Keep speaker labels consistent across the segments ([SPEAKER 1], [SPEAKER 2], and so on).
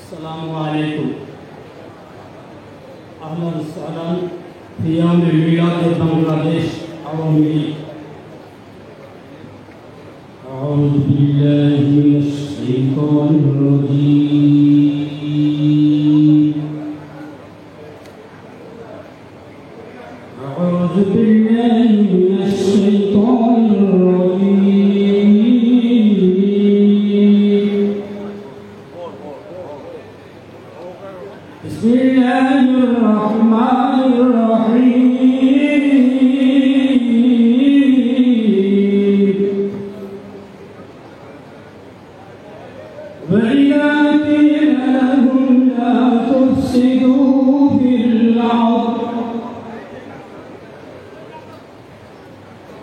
[SPEAKER 1] السلام عليكم. أهلا وسهلا في يوم ميلاد بنغلاديش عوامي ليج. أعوذ بالله من الشيطان الرجيم. أعوذ بالله من الشيطان الرجيم. بسم الله الرحمن الرحيم. وإذا قيل لهم لا تفسدوا في الأرض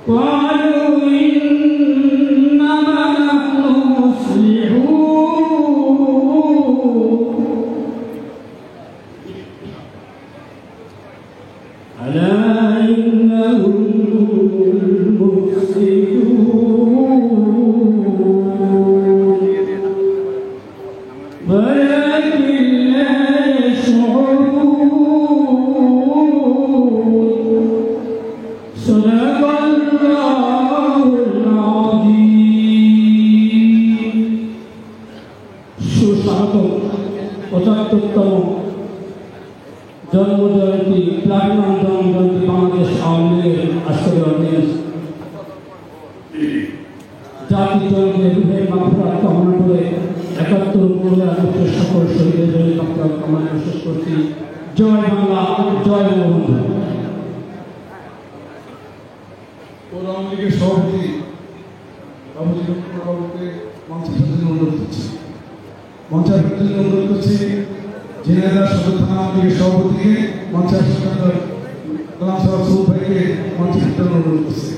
[SPEAKER 1] قالوا إنما نحن مصلحون ألا إنهم المفسدون ولكن لا يشعرون. صدق الله العظيم. সুস্বাগতম ৭৫তম জন্মজয়ন্তী প্লাটিনাম জন্মজয়ন্তী বাংলাদেশ আওয়ামী লীগের আজকের অডিয়েন্স জাতির জনকের রুহের মাগফিরাত কামনা করে ৭১ আগস্টের সকল শহীদের রুহের মাগফিরাত কামনা শেষ করছি। জয় বাংলা, জয় বঙ্গবন্ধু।
[SPEAKER 2] আওয়ামী লীগের সভাপতি বাবুকে মঞ্চের সাথে অনুরোধ করছি। মঞ্চের সাথে অনুরোধ করছি ঝিনাইদহ সদর থানা আওয়ামী লীগের সভাপতিকে মঞ্চের সাথে কালাম সাহেব সৌদ ভাইকে মঞ্চের সাথে অনুরোধ করছি।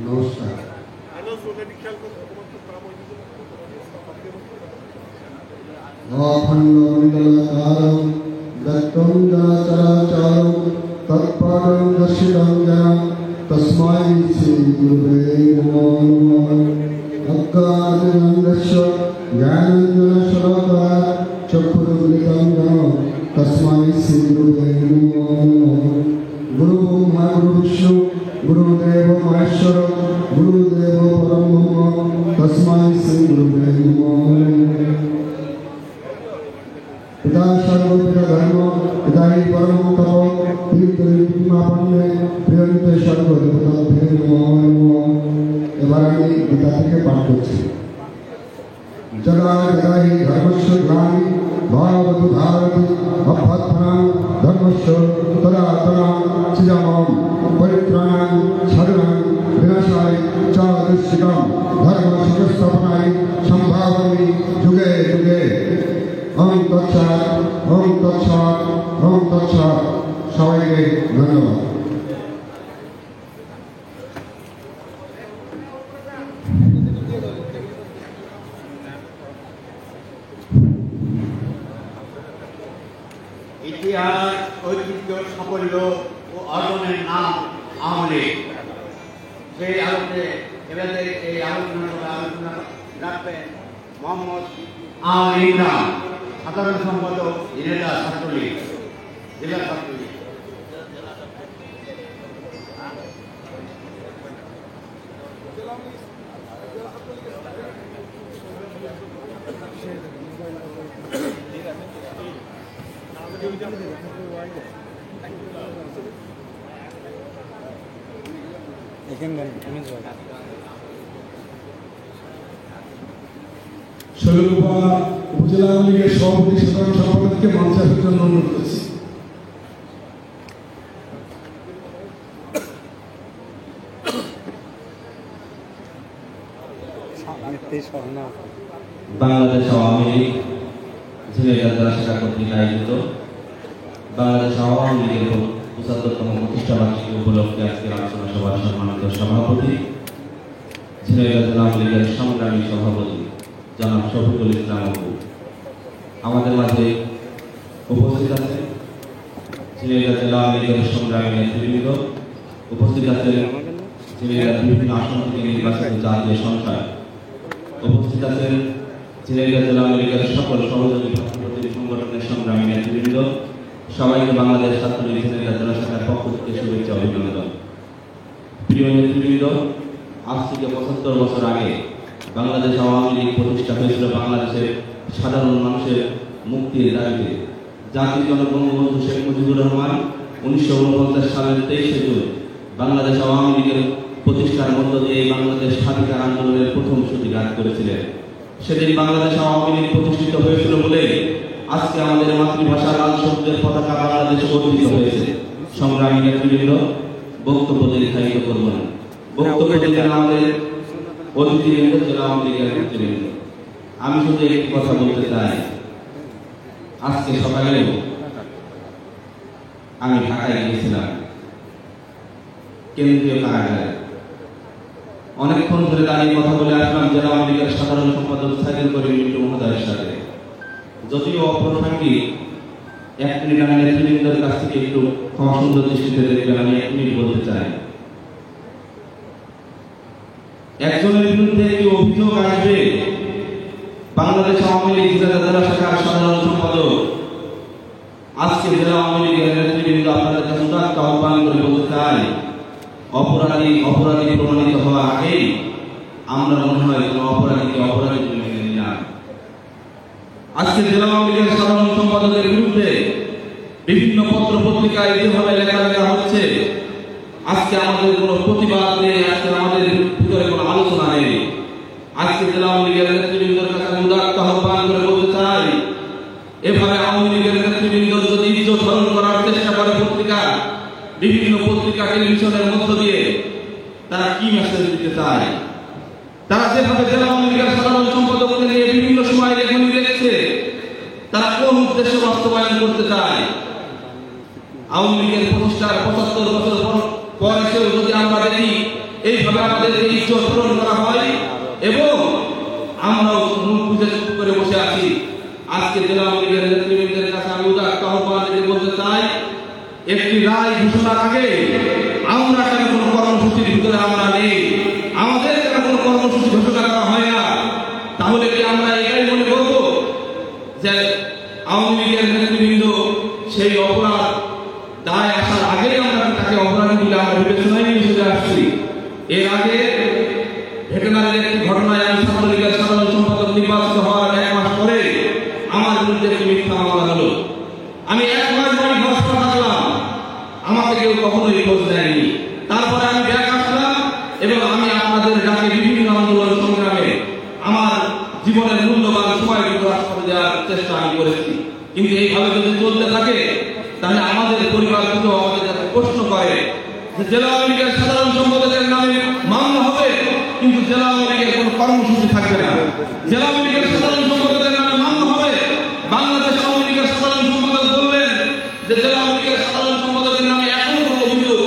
[SPEAKER 2] নমস্কার। অখণ্ডমণ্ডলাকারং দত্তং চরাচরং তৎপরং দর্শিতং জ্ঞানং তস্मै শ্রী গুরুবে নমঃ। অজ্ঞানতিমিরস্য জ্ঞানাঞ্জনশলাকয়া চক্ষুरुन्मिलितं येन तस्मै श्री गुरुवे नमः। गुरु ब्रह्मा गुरु विष्णु गुरुदेव महेश्वर गुरुदेव परब्रह्म तस्मै श्री गुरुवे नमः। पिता सर्वपिता धर्म पिता ही परम तप प्रीतिमापन्ने प्रियन्ते सर्वदेवताभ्यो नमः। এবার আমি গীতা থেকে পাঠ করছি। जगा जगाहि धर्मस्य ग्लानि भावतु भारति अभ्युत्थानं धर्मस्य तदातनं चिरमं परित्राणं साधनं विनाशाय च दुष्कृतं धर्मसंस्थापनाय सम्भावयामि युगे युगे। ओम तत्सत् ओम तत्सत् ओम तत्सत्। সবাইকে ধন্যবাদ।
[SPEAKER 3] ইতিহাস ঐতিহ্য সাফল্য ও অর্জনের নাম আওয়ামী লীগ। সেই আলোকে এবারে এই আলোচনা রাখবেন মোহাম্মদ আওয়ামী ইমরান, সাধারণ সম্পাদক ঝিনাইদহ ছাত্রলীগ, জেলা ছাত্রলীগ।
[SPEAKER 2] শৈলকুপা উপজেলা আওয়ামী লীগের সভাপতি সাধারণ সম্পাদককে মঞ্চে আসার জন্য অনুরোধ করছি।
[SPEAKER 4] বাংলাদেশ আওয়ামী লীগ ঝিনাইদহ জেলা শাখা কর্তৃক আয়োজিত বাংলাদেশ আওয়ামী লীগের ৭৫তম প্রতিষ্ঠাবার্ষিকী উপলক্ষে আজকের আলোচনা সভার সম্মানিত সভাপতি ঝিনাইদহ জেলা আওয়ামী লীগের সংগ্রামী সভাপতি জনাব শফিকুল ইসলাম অপু আমাদের মাঝে উপস্থিত আছে। ঝিনাইদহ জেলা আওয়ামী লীগের সংগ্রামী নেতৃবৃন্দ উপস্থিত আছেন। ঝিনাইদহ বিভিন্ন আসন থেকে নির্বাচিত জাতীয় সংসদ উপস্থিত আছেন। ঝিনাইদহ জেলা আওয়ামী লীগের সকল সহযোগী সংগঠনের সংগ্রামী নেতৃবৃন্দ, সবাইকে বাংলাদেশ ছাত্রলীগ ঝিনাইদহ জেলা শাখার পক্ষ থেকে শুভেচ্ছা অভিনন্দন। প্রিয় নেতৃবৃন্দ, আজ থেকে ৭৫ বছর আগে বাংলাদেশ আওয়ামী লীগ প্রতিষ্ঠা হয়েছিল বাংলাদেশের সাধারণ মানুষের মুক্তির দাবিতে। জাতির জনক বঙ্গবন্ধু শেখ মুজিবুর রহমান ১৯৪৯ সালের ২৩শে জুন বাংলাদেশ আওয়ামী লীগের প্রতিষ্ঠার মধ্য দিয়ে বাংলাদেশ স্বাধীনতা আন্দোলনের প্রথম সূতিঘাত করেছিলেন। সেদিন বাংলাদেশ আওয়ামী লীগ প্রতিষ্ঠিত হয়েছিল বলে আজকে আমাদের মাতৃভাষা লাল সবুজের পতাকা বাংলাদেশে বর্ধিত হয়েছে। সংগ্রামী নেতৃবৃন্দ, বক্তব্য দীর্ঘায়িত করব না। বক্তব্য দিলেন আমাদের অতিথিবৃন্দ, জেলা আওয়ামী লীগের নেতৃবৃন্দ। আমি শুধু একটি কথা বলতে চাই, আজকে সকালে আমি ঢাকায় গিয়েছিলাম কেন্দ্রীয় কারাগারে। অনেকক্ষণ ধরে দাঁড়িয়ে কথা বলে আসলাম জেলা আওয়ামী লীগের সাধারণ সম্পাদক সাইদুল করিম মিন্টু মহোদয়ের সাথে। যদিও অপ্রাসঙ্গিক, 1 মিনিট আমি নেতৃবৃন্দের কাছ থেকে একটু ক্ষমা সুন্দর দৃষ্টিতে দেখবেন, আমি 1 মিনিট বলতে চাই। একজনের বিরুদ্ধে কি অভিযোগ আসবে, বাংলাদেশ আওয়ামী লীগ জেলা শাখার সাধারণ সম্পাদক আজকে জেলা আওয়ামী লীগের নেতৃবৃন্দ আপনাদের কাছে উদাত্ত আহ্বান করে বলতে চাই, অপরাধী প্রমাণিত হওয়ার আগেই আমরা মনে হয় কোনো অপরাধীকে অপরাধী বলে মেনে নিলাম। আজকে জেলা আওয়ামী লীগের সাধারণ সম্পাদকের বিরুদ্ধে বিভিন্ন পত্র পত্রিকায় যেভাবে লেখালেখা হচ্ছে, আজকে আমাদের কোনো প্রতিবাদ নেই, আজকে আমাদের ভিতরে কোনো আলোচনা নেই। আজকে জেলা আওয়ামী লীগের নেতৃবৃন্দের কাছে আমি উদাত্ত আহ্বান করে বলতে চাই, এভাবে আওয়ামী লীগের নেতৃবৃন্দ যদি ইজ্জত হরণ করার চেষ্টা করে পত্রিকা, বিভিন্ন পত্রিকা টেলিভিশনের মধ্য দিয়ে, তারা কি মেসেজ দিতে চায়? তারা যেভাবে জেলা আওয়ামী লীগের সাধারণ সম্পাদককে নিয়ে বিভিন্ন সময় লেখনী লিখছে, তারা কোন উদ্দেশ্য বাস্তবায়ন করতে চায়? আওয়ামী লীগের প্রতিষ্ঠার ৭৫ বছর পর এসেও যদি আমরা দেখি এইভাবে আমাদের ইজ্জত হরণ করা হয় এবং আমরাও মুখ বুঝে চুপ করে বসে আছি, আজকে জেলা আওয়ামী লীগের নেতৃবৃন্দের কাছে আমি উদাত্ত আহ্বান রেখে বলতে চাই, একটি রায় ঘোষণার আগে আমরা কেন কোনো কর্মসূচির ভিতরে আমরা নেই, আমাদের কেন কোনো কর্মসূচি ঘোষণা করা হয় না? তাহলে কি আমরা এটাই মনে করবো যে আওয়ামী লীগের নেতৃবৃন্দ সেই অপরাধ দায় আসার আগেই আমরা তাকে অপরাধী বলে আমরা বিবেচনায় নিয়ে চলে আসছি? এর আগে ভেটেনারির একটি ঘটনায় আমি ছাত্রলীগের সাধারণ সম্পাদক নির্বাচিত হওয়ার 1 মাস পরে আমার বিরুদ্ধে একটি মিথ্যা মামলা হলো। আমি 1 মাস বাড়ি ঘর থাকলাম, আমাকে কেউ কখনোই খোঁজ দেয়নি। তারপরে আমি ব্যাক আসলাম এবং আমি আপনাদের ডাকে বিভিন্ন আন্দোলন সংগ্রামে আমার জীবনের মূল্যবান সময়টুকু রাস্তা দেওয়ার চেষ্টা আমি করেছি। কিন্তু এইভাবে যদি চলতে থাকে তাহলে আমাদের পরিবারগুলো আমাদের কাছে প্রশ্ন করে যে জেলা আওয়ামী লীগের সাধারণ সম্পাদকের নামে মামলা হবে কিন্তু জেলা আওয়ামী লীগের কোনো কর্মসূচি থাকবে না। জেলা আওয়ামী লীগের সাধারণ সম্পাদকের নামে মামলা হবে, বাংলাদেশ আওয়ামী লীগের সাধারণ সম্পাদক বললেন যে জেলা আওয়ামী লীগের সাধারণ সম্পাদকের নামে এখনো কোনো অভিযোগ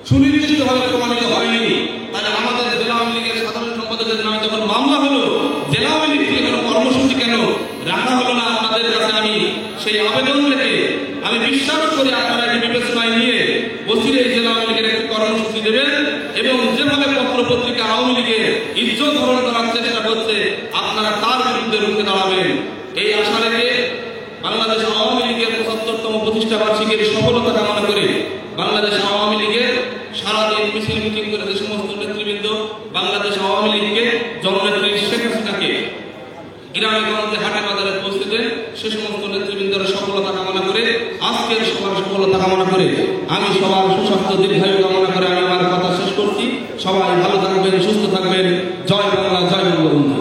[SPEAKER 4] সুনিশ্চিতভাবে প্রমাণিত হয়নি। তাহলে আমাদের জেলা আওয়ামী লীগের সাধারণ সম্পাদকের নামে যখন মামলা হলো, জেলা আওয়ামী লীগ থেকে কোনো কর্মসূচি কেন রাখা হলো না আপনাদের কাছে আমি সেই আবেদন রেখে আমি বিশ্বাস করি আপনারা এটি বিবেচনায় নিয়ে বসিরে জেলা আওয়ামী লীগের একটি কর্মসূচি দেবেন এবং যেভাবে পত্র পত্রিকা আওয়ামী লীগের ইজ্জত হরণ করার চেষ্টা করছে আপনারা তার বিরুদ্ধে রুখে দাঁড়াবেন। এই আশা রেখে বাংলাদেশ আওয়ামী লীগের ৭৫তম প্রতিষ্ঠা বার্ষিকীর সফলতা কামনা করে বাংলাদেশ আওয়ামী লীগের সারাদিন মিছিল মিটিং করে যে সমস্ত নেতৃবৃন্দ বাংলাদেশ আওয়ামী লীগকে জননেত্রী শেখ হাসিনাকে গ্রামে গঞ্জে হাটে বাজারে পৌঁছে দেন, সে সমস্ত নেতৃবৃন্দের সফলতা কামনা করে আজকের সবার সফলতা কামনা করে আমি সবার সুস্বাস্থ্য দীর্ঘায়ু কামনা করে আমি আমার কথা শেষ করছি। সবাই ভালো থাকবেন, সুস্থ থাকবেন। জয় বাংলা, জয় বঙ্গবন্ধু।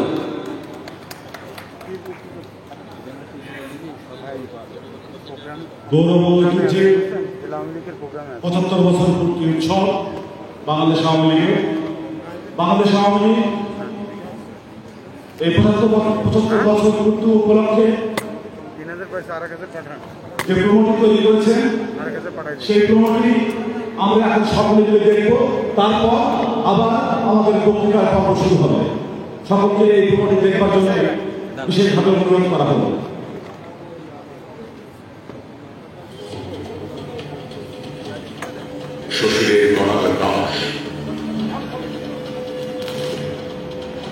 [SPEAKER 5] গৌরব ঐতিহ্যে ৭৫ বছর পূর্তি উৎসব বাংলাদেশ আওয়ামী লীগের। বাংলাদেশ আওয়ামী লীগ এই ৭৫ বছর পূর্তি উপলক্ষে যে প্রমোটি তৈরি করেছেন সেই প্রমোটি আমরা এখন সকলে মিলে দেখব, তারপর আবার আমাদের বক্তৃতার পর্ব শুরু হবে। সকলকে এই প্রোগ্রামটি দেখবার জন্য বিশেষভাবে অনুরোধ করা হলো।
[SPEAKER 6] শ্বশুরের গলার দাস,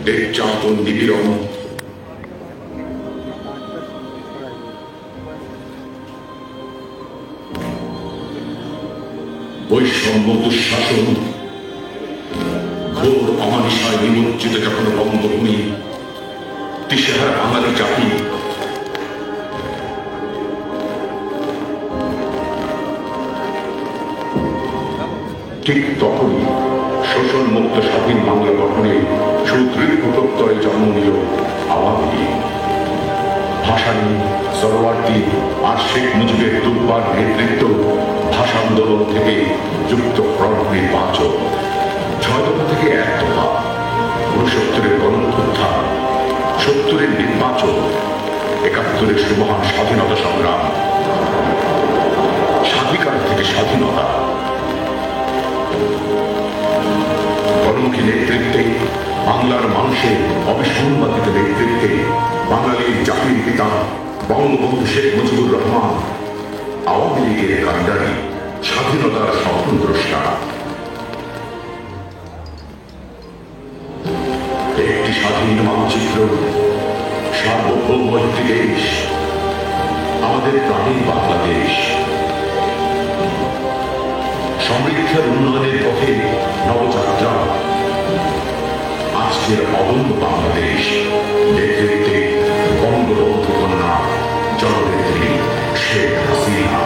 [SPEAKER 6] নির্যাতন নিপীড়ন, বৈষম্য দুঃশাসন, ঘোর অমানিসায় নিমজ্জিত যখন বঙ্গভূমি, দিশেহারা বাঙালি জাতি ঠিক তখনই শোষণ মুক্ত স্বাধীন বাংলা গঠনে সুদৃঢ় প্রত্যয়ে জন্ম নিল আওয়ামী লীগ। ভাসানী, সরোয়ার্দী আর শেখ মুজিবের দুর্বার নেতৃত্ব, ভাষা আন্দোলন থেকে যুক্ত ফ্রন্ট নির্বাচন, 6 দফা থেকে 1 দফা, 69-এর গণঅভ্যুত্থান, 70-এর নির্বাচন, 71-এর সুমহান স্বাধীনতা সংগ্রাম, স্বাধিকার থেকে স্বাধীনতা, গণমুখী নেতৃত্বে, বাংলার মানুষের অবিসংবাদিত নেতৃত্বে বাঙালির জাতির পিতা বঙ্গবন্ধু শেখ মুজিবুর রহমান আওয়ামী লীগের কাণ্ডারি, স্বাধীনতার স্বপ্নদ্রষ্টা। একটি স্বাধীন মানচিত্র, সার্বভৌম একটি দেশ, আমাদের প্রাণীর বাংলাদেশ। সমৃদ্ধির উন্নয়নের পথে নবযাত্রা, আজকের অদম্য বাংলাদেশ। নেতৃত্বে বঙ্গবন্ধু কন্যা জননেত্রী শেখ হাসিনা।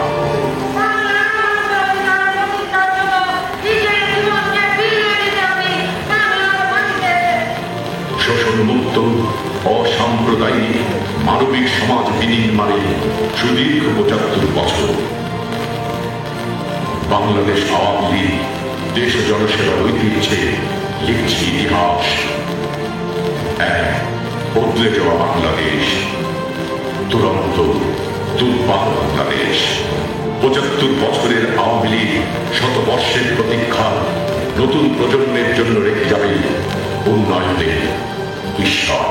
[SPEAKER 6] শোষণমুক্ত, অসাম্প্রদায়িক, মানবিক সমাজ বিনির্মাণে সুদীর্ঘ 75 বছর। বাংলাদেশ আওয়ামী লীগ দেশ জনসেবার ঐতিহ্যে লিখছে ইতিহাস। এক বদলে যাওয়া বাংলাদেশ, দুরন্ত দুর্বার বাংলাদেশ। 75 বছরের আওয়ামী লীগ শতবর্ষের প্রতীক্ষা নতুন প্রজন্মের জন্য রেখে যাবে উন্নয়নের ঈশ্বর।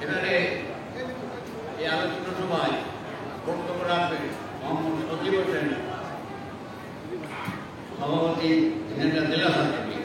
[SPEAKER 3] এবারে এই আলোচনা সভায় বক্তব্য রাখবেন মোহাম্মদ সজীব হোসেন, সভাপতি ঝিনাইদহ জেলা ছাত্রলীগ।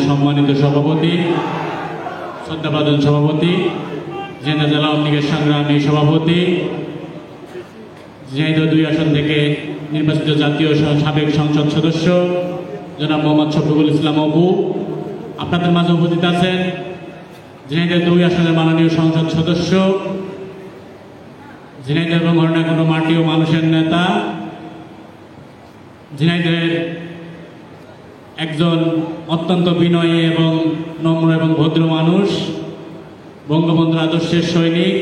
[SPEAKER 1] সম্মানিত সভাপতি, শ্রদ্ধাভাজন সভাপতি, ঝিনাইদহ জেলা আওয়ামী লীগের সংগ্রামী সভাপতি, ঝিনাইদহ 2 আসন থেকে নির্বাচিত জাতীয় সাবেক সংসদ সদস্য জনাব মোহাম্মদ শফিকুল ইসলাম অপু, আপনাদের মাঝে উপস্থিত আছেন ঝিনাইদহ 2 আসনের মাননীয় সংসদ সদস্য, ঝিনাইদহ এবং হরিণাকুণ্ড মাটি ও মানুষের নেতা, ঝিনাইদহের একজন অত্যন্ত বিনয়ী এবং নম্র এবং ভদ্র মানুষ, বঙ্গবন্ধুর আদর্শের সৈনিক,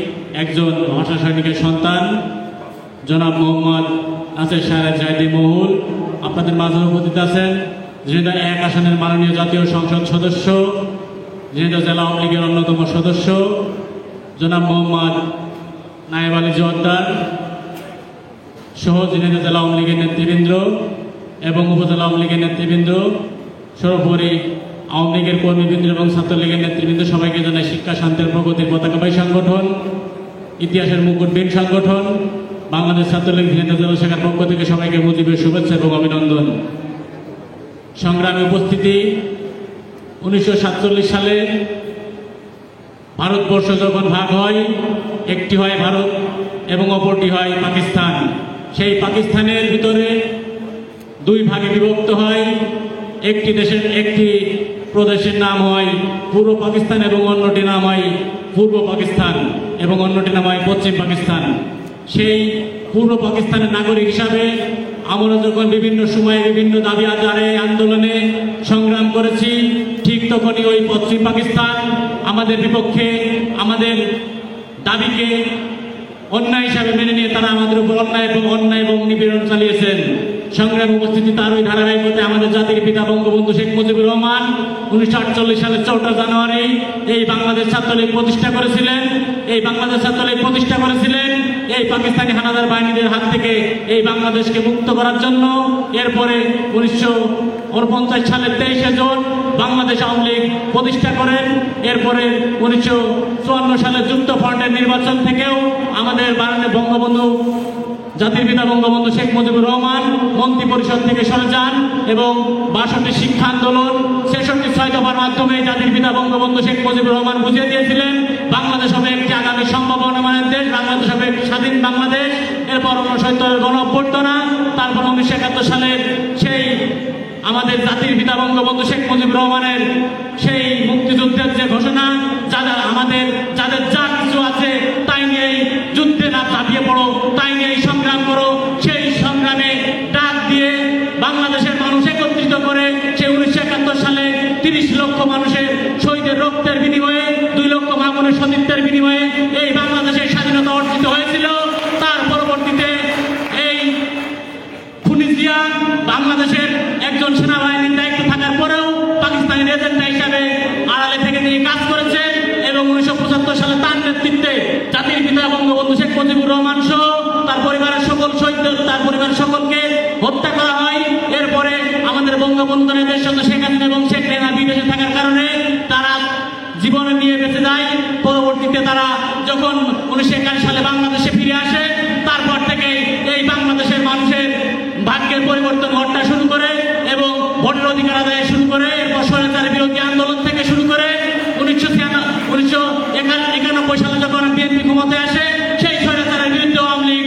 [SPEAKER 1] একজন ভাষা সৈনিকের সন্তান জনাব মোহাম্মদ নাসির সাহেব জাহিদি মহুল, আপনাদের মাঝে উপস্থিত আছেন ঝিনাইদহ 1 আসনের মাননীয় জাতীয় সংসদ সদস্য, ঝিনাইদহ জেলা আওয়ামী লীগের অন্যতম সদস্য জনাব মোহাম্মদ নায়েব আলী জোয়ারদার সহ ঝিনাইদহ জেলা আওয়ামী লীগের নেতৃবৃন্দ এবং উপজেলা আওয়ামী লীগের নেতৃবৃন্দ, সর্বোপরি আওয়ামী লীগের কর্মীবৃন্দ এবং ছাত্রলীগের নেতৃবৃন্দ, সবাইকে জানাই শিক্ষা শান্তির প্রগতির পতাকাবাহী সংগঠন, ইতিহাসের মুকুটবিহীন সংগঠন বাংলাদেশ ছাত্রলীগ ঝিনাইদহ জেলা শাখার পক্ষ থেকে সবাইকে মুজিবের শুভেচ্ছা এবং অভিনন্দন। সংগ্রামে উপস্থিতি, 1947 সালে ভারতবর্ষ যখন ভাগ হয়, একটি হয় ভারত এবং অপরটি হয় পাকিস্তান। সেই পাকিস্তানের ভিতরে দুই ভাগে বিভক্ত হয়। একটি প্রদেশের নাম হয় পূর্ব পাকিস্তান এবং অন্যটি নাম হয় পূর্ব পাকিস্তান এবং অন্যটি নাম হয় পশ্চিম পাকিস্তান। সেই পূর্ব পাকিস্তানের নাগরিক হিসাবে আমরা যখন বিভিন্ন সময়ে বিভিন্ন দাবি আদায়ে আন্দোলনে সংগ্রাম করেছি, ঠিক তখনই ওই পশ্চিম পাকিস্তান আমাদের বিপক্ষে, আমাদের দাবিকে অন্যায় হিসাবে মেনে নিয়ে তারা আমাদের উপর অন্যায় এবং নিপীড়ন চালিয়েছেন। সংগ্রাম উপস্থিতি তার ওই ধারাবাহিকতায় আমাদের জাতির পিতা বঙ্গবন্ধু শেখ মুজিবুর রহমান 1948 সালের 4 জানুয়ারি এই বাংলাদেশ ছাত্রলীগ প্রতিষ্ঠা করেছিলেন। এই পাকিস্তানি হানাদার বাহিনীদের হাত থেকে এই বাংলাদেশকে মুক্ত করার জন্য। এরপরে 1949 সালের 23 জুন বাংলাদেশ আওয়ামী লীগ প্রতিষ্ঠা করেন। এরপরে 1954 সালের যুক্ত ফ্রন্টের নির্বাচন থেকেও আমাদের বঙ্গবন্ধু জাতির পিতা বঙ্গবন্ধু শেখ মুজিবুর রহমান মন্ত্রী পরিষদ থেকে সরে যান এবং 62 শিক্ষা আন্দোলন 66 6 দফার মাধ্যমে জাতির পিতা বঙ্গবন্ধু শেখ মুজিবুর রহমান বুঝিয়ে দিয়েছিলেন বাংলাদেশ হবে একটি আগামী সম্ভাবনাময় দেশ, বাংলাদেশ হবে স্বাধীন বাংলাদেশ। এরপর 1970 গণ অভ্যুত্থান, তারপর 1971 সালের সেই আমাদের জাতির পিতা বঙ্গবন্ধু শেখ মুজিবুর রহমানের সেই মুক্তিযুদ্ধের যে ঘোষণা, যাদের যা কিছু আছে তাই নিয়ে যুদ্ধে না ঝাঁপিয়ে পড়ো, তাই নিয়ে সংগ্রাম করো, সেই সংগ্রামে ডাক দিয়ে বাংলাদেশের মানুষ একত্রিত করে সেই 1971 সালে 30 লক্ষ মানুষের শহীদের রক্তের বিনিময়ে 2 লক্ষ মামুনের সতীর্থের বিনিময়ে এই বাংলাদেশের স্বাধীনতা অর্জিত হয়েছিল। তার পরবর্তীতে এই ফুনিজিয়া বাংলাদেশের একজন সেনাবাহিনীর দায়িত্ব থাকার পরেও পাকিস্তানের এজেন্ডা হিসাবে আড়ালে থেকে তিনি কাজ করেছেন এবং 1975 সালে তার নেতৃত্বে জাতির পিতা বঙ্গবন্ধু শেখ মুজিবুর রহমান সহ তার পরিবারের সকল শহীদদের, তার পরিবারের সকলকে হত্যা করা হয়। এরপরে আমাদের বঙ্গবন্ধু দেশ সাথে শেখ হাসিনা এবং শেখ রেহানা বিদেশে থাকার কারণে তারা জীবনে নিয়ে বেঁচে যায়। পরবর্তীতে তারা যখন 1951 সালে বাংলাদেশে ফিরে আসে, তারপর থেকে এই বাংলাদেশের মানুষের ভাগ্যের পরিবর্তন ঘটনা শুরু করে এবং ভোটের অধিকার আদায় শুরু করে। এরপর স্বৈরাচার বিরোধী আন্দোলন থেকে শুরু করে 1991 সালে যখন বিএনপি ক্ষমতায় আসে, সেই স্বৈরাচারের বিরুদ্ধে আওয়ামী লীগ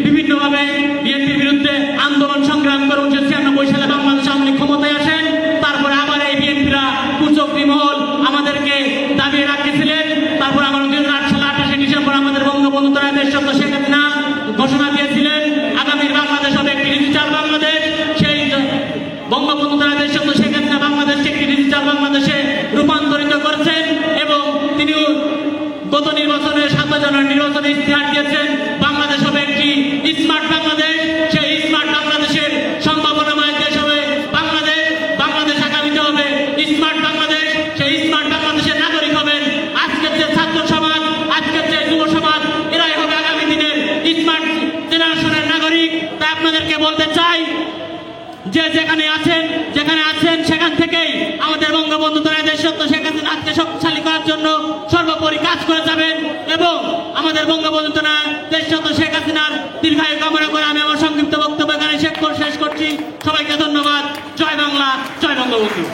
[SPEAKER 1] বিভিন্নভাবে বিএনপির বিরুদ্ধে আন্দোলন সংগ্রাম করে 1996 সালে বাংলাদেশ আওয়ামী লীগ ক্ষমতায় আসেন। তারপরে আবার এই বিএনপিরা কুচক্রী মহল আমাদেরকে দাবিয়ে রাখতেছিলেন। তারপর আমার 2008 সালে 28 ডিসেম্বর আমাদের বঙ্গবন্ধু দেশ সত্য শেখ হাসিনা ঘোষণা দিয়েছিলেন আগামীর বাংলাদেশ হবে একটি ডিজিটাল বাংলাদেশ। সেই বঙ্গবন্ধু দেশ সত্য শেখ হাসিনা বাংলাদেশকে একটি ডিজিটাল বাংলাদেশে রূপান্তরিত করেছেন এবং তিনি গত নির্বাচনে 7 জানুয়ারি নির্বাচনে ইশতেহার দিয়েছেন বাংলাদেশ হবে একটি স্মার্ট বাংলাদেশ। সেই স্মার্ট বাংলাদেশের সম্ভাবনাময় দেশ হবে বাংলাদেশ। বাংলাদেশ আগামীতে হবে স্মার্ট বাংলাদেশ। সেই স্মার্ট বাংলাদেশের নাগরিক হবেন আজকের যে ছাত্র সমাজ, আজকের যে যুব সমাজ, এরাই হবে আগামী দিনের স্মার্ট জেনারেশনের নাগরিক। তাই আপনাদেরকে বলতে চাই যে যেখানে আছেন সেখান থেকেই আমাদের বঙ্গবন্ধু দেশ সত্য শেখ হাসিনাকে শক্তিশালী করার জন্য সর্বোপরি কাজ করে যাবেন এবং আমাদের বঙ্গবন্ধু দেশ সত্য শেখ হাসিনার দীর্ঘায়ু কামনা করে আমি আমার সংক্ষিপ্ত বক্তব্য এখানে শেষ করছি। সবাইকে ধন্যবাদ। জয় বাংলা, জয় বঙ্গবন্ধু।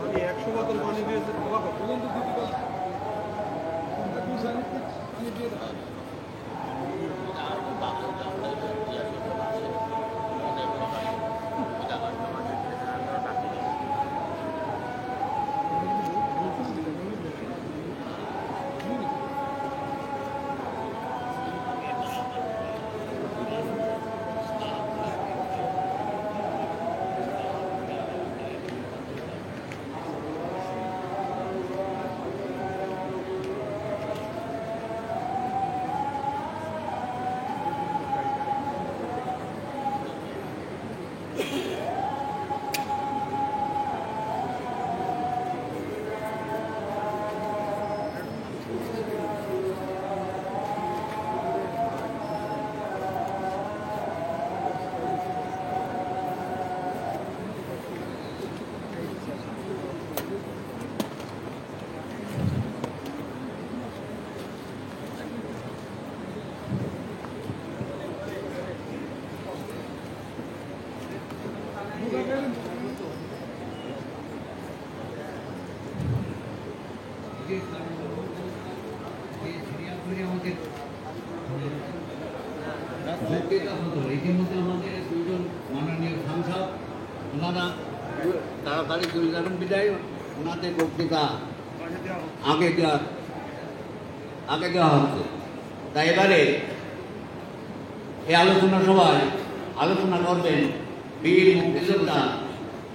[SPEAKER 5] আমি 100 বোতল পানি দিয়ে
[SPEAKER 3] ইতিমধ্যে আমাদের দুজন মাননীয় সাংসদ ওনারা তাড়াতাড়ি চলে যাবেন বিদায় ওনাদের বক্তৃতা আগে দেওয়া হচ্ছে। তাই এবারে এই আলোচনা সভায় আলোচনা করবেন বীর মুক্তিযোদ্ধা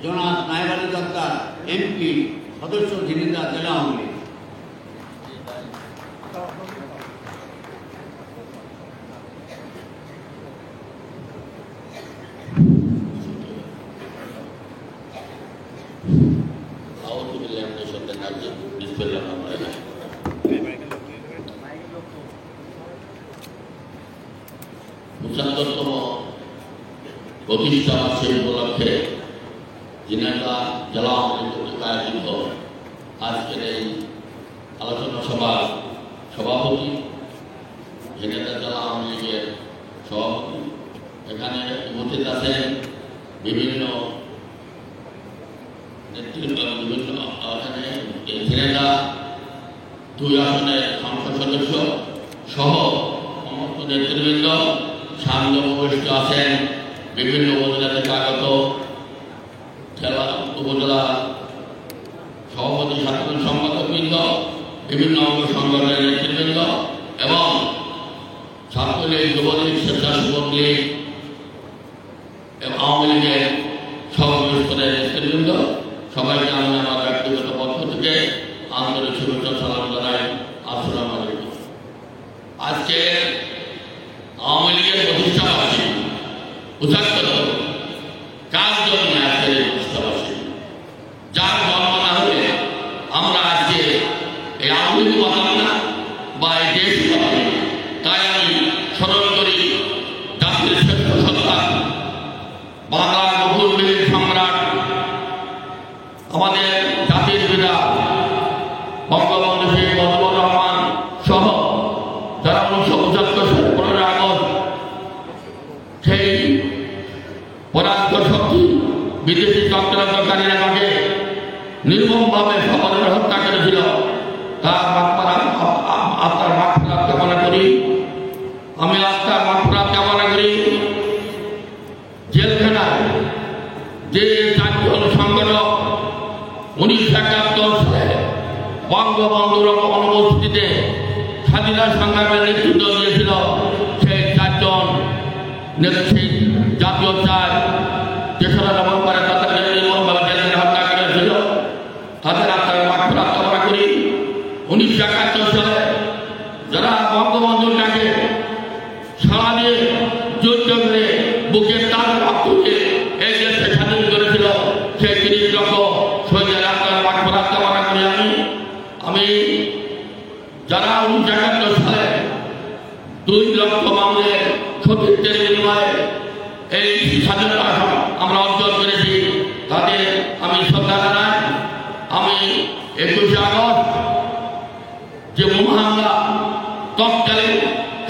[SPEAKER 3] জনাব নায়েব আলী জব্বার এমপি সদস্য ঝিনাইদহ জেলা আওয়ামী লীগ।
[SPEAKER 7] পঁচাত্তরতম প্রতিষ্ঠা বার্ষিকী উপলক্ষে ঝিনাইদহ জেলা আওয়ামী লীগ কর্তৃক আয়োজিত আজকের এই আলোচনা সভার সভাপতি, ঝিনাইদহ জেলা আওয়ামী লীগের সভাপতি, এখানে উপস্থিত আছেন বিভিন্ন নেতৃত্ব, বিভিন্ন এখানে ঝিনাইদহ 2 আসনের সংসদ সদস্য সহ সমস্ত নেতৃবৃন্দ, সামনে উপস্থিত আছেন বিভিন্ন উপজেলা থেকে আগত জেলা উপজেলা সভাপতি, সাধারণ সম্পাদকবৃন্দ, বিভিন্ন অঙ্গ সংগঠনের নেতৃবৃন্দ এবং ছাত্রলীগ, যুবলীগ, স্বেচ্ছাসেবক লীগ এবং আওয়ামী লীগের সর্বস্তরের নেতৃবৃন্দ, সবাইকে আমি আমার ব্যক্তিগত পক্ষ থেকে আন্তরিক শুভেচ্ছা সালাম জানাই। আসসালামু আলাইকুম। আজকে আওয়ামী লীগের প্রতিষ্ঠা বার্ষিকী 75 কার জন্য আজকের এই প্রতিষ্ঠা বার্ষিকী? যার জন্ম না হলে আমরা আজকে এই আওয়ামী লীগ পাতাম না বা এই দেশ পাতাম না। তাই আমি স্মরণ করি জাতির শ্রেষ্ঠ সন্তান, বাংলার নতুন বীর সম্রাট, আমাদের জাতির পিতা বঙ্গবন্ধু শেখ মুজিবুর রহমান সহ যারা 1975 সালে 15 আগস্ট সেই পরাস্ত শক্তি বিদেশি চক্রান্তকারীরা তাকে নির্মমভাবে সকলের হত্যা করেছিল, তার আত্মার মাগফিরাত কামনা করি। আমি আত্মার মাগফিরাত কামনা করি। জেলখানায় যে 4 জন সংগঠক 1971 সালে বঙ্গবন্ধুর অনুপস্থিতিতে স্বাধীনতা সংগ্রামের নেতৃত্ব দিয়েছিল, সেই 4 জন নেত্রী জাতীয় চায় 3রা নভেম্বরে তাদের নির্মমভাবে জেলে হত্যা করেছিল, তাদের আত্মার মাগফিরাত কামনা করি। 1971 সালে যারা বঙ্গবন্ধুর ডাকে সাড়া দিয়ে যুদ্ধ করে বুকের তার রক্ত দিয়ে এই দেশকে স্বাধীন করেছিল, সেই 30 লক্ষ শহীদের আত্মার মাগফিরাত কামনা করি। আমি যারা 1971 সালে 2 লক্ষ মানুষের সতীর্থের বিনিময়ে এই স্বাধীনতা আমরা অর্জন করেছি, তাদের আমি শ্রদ্ধা জানাই। আমি 21 আগস্ট যে মহামলা তৎকালীন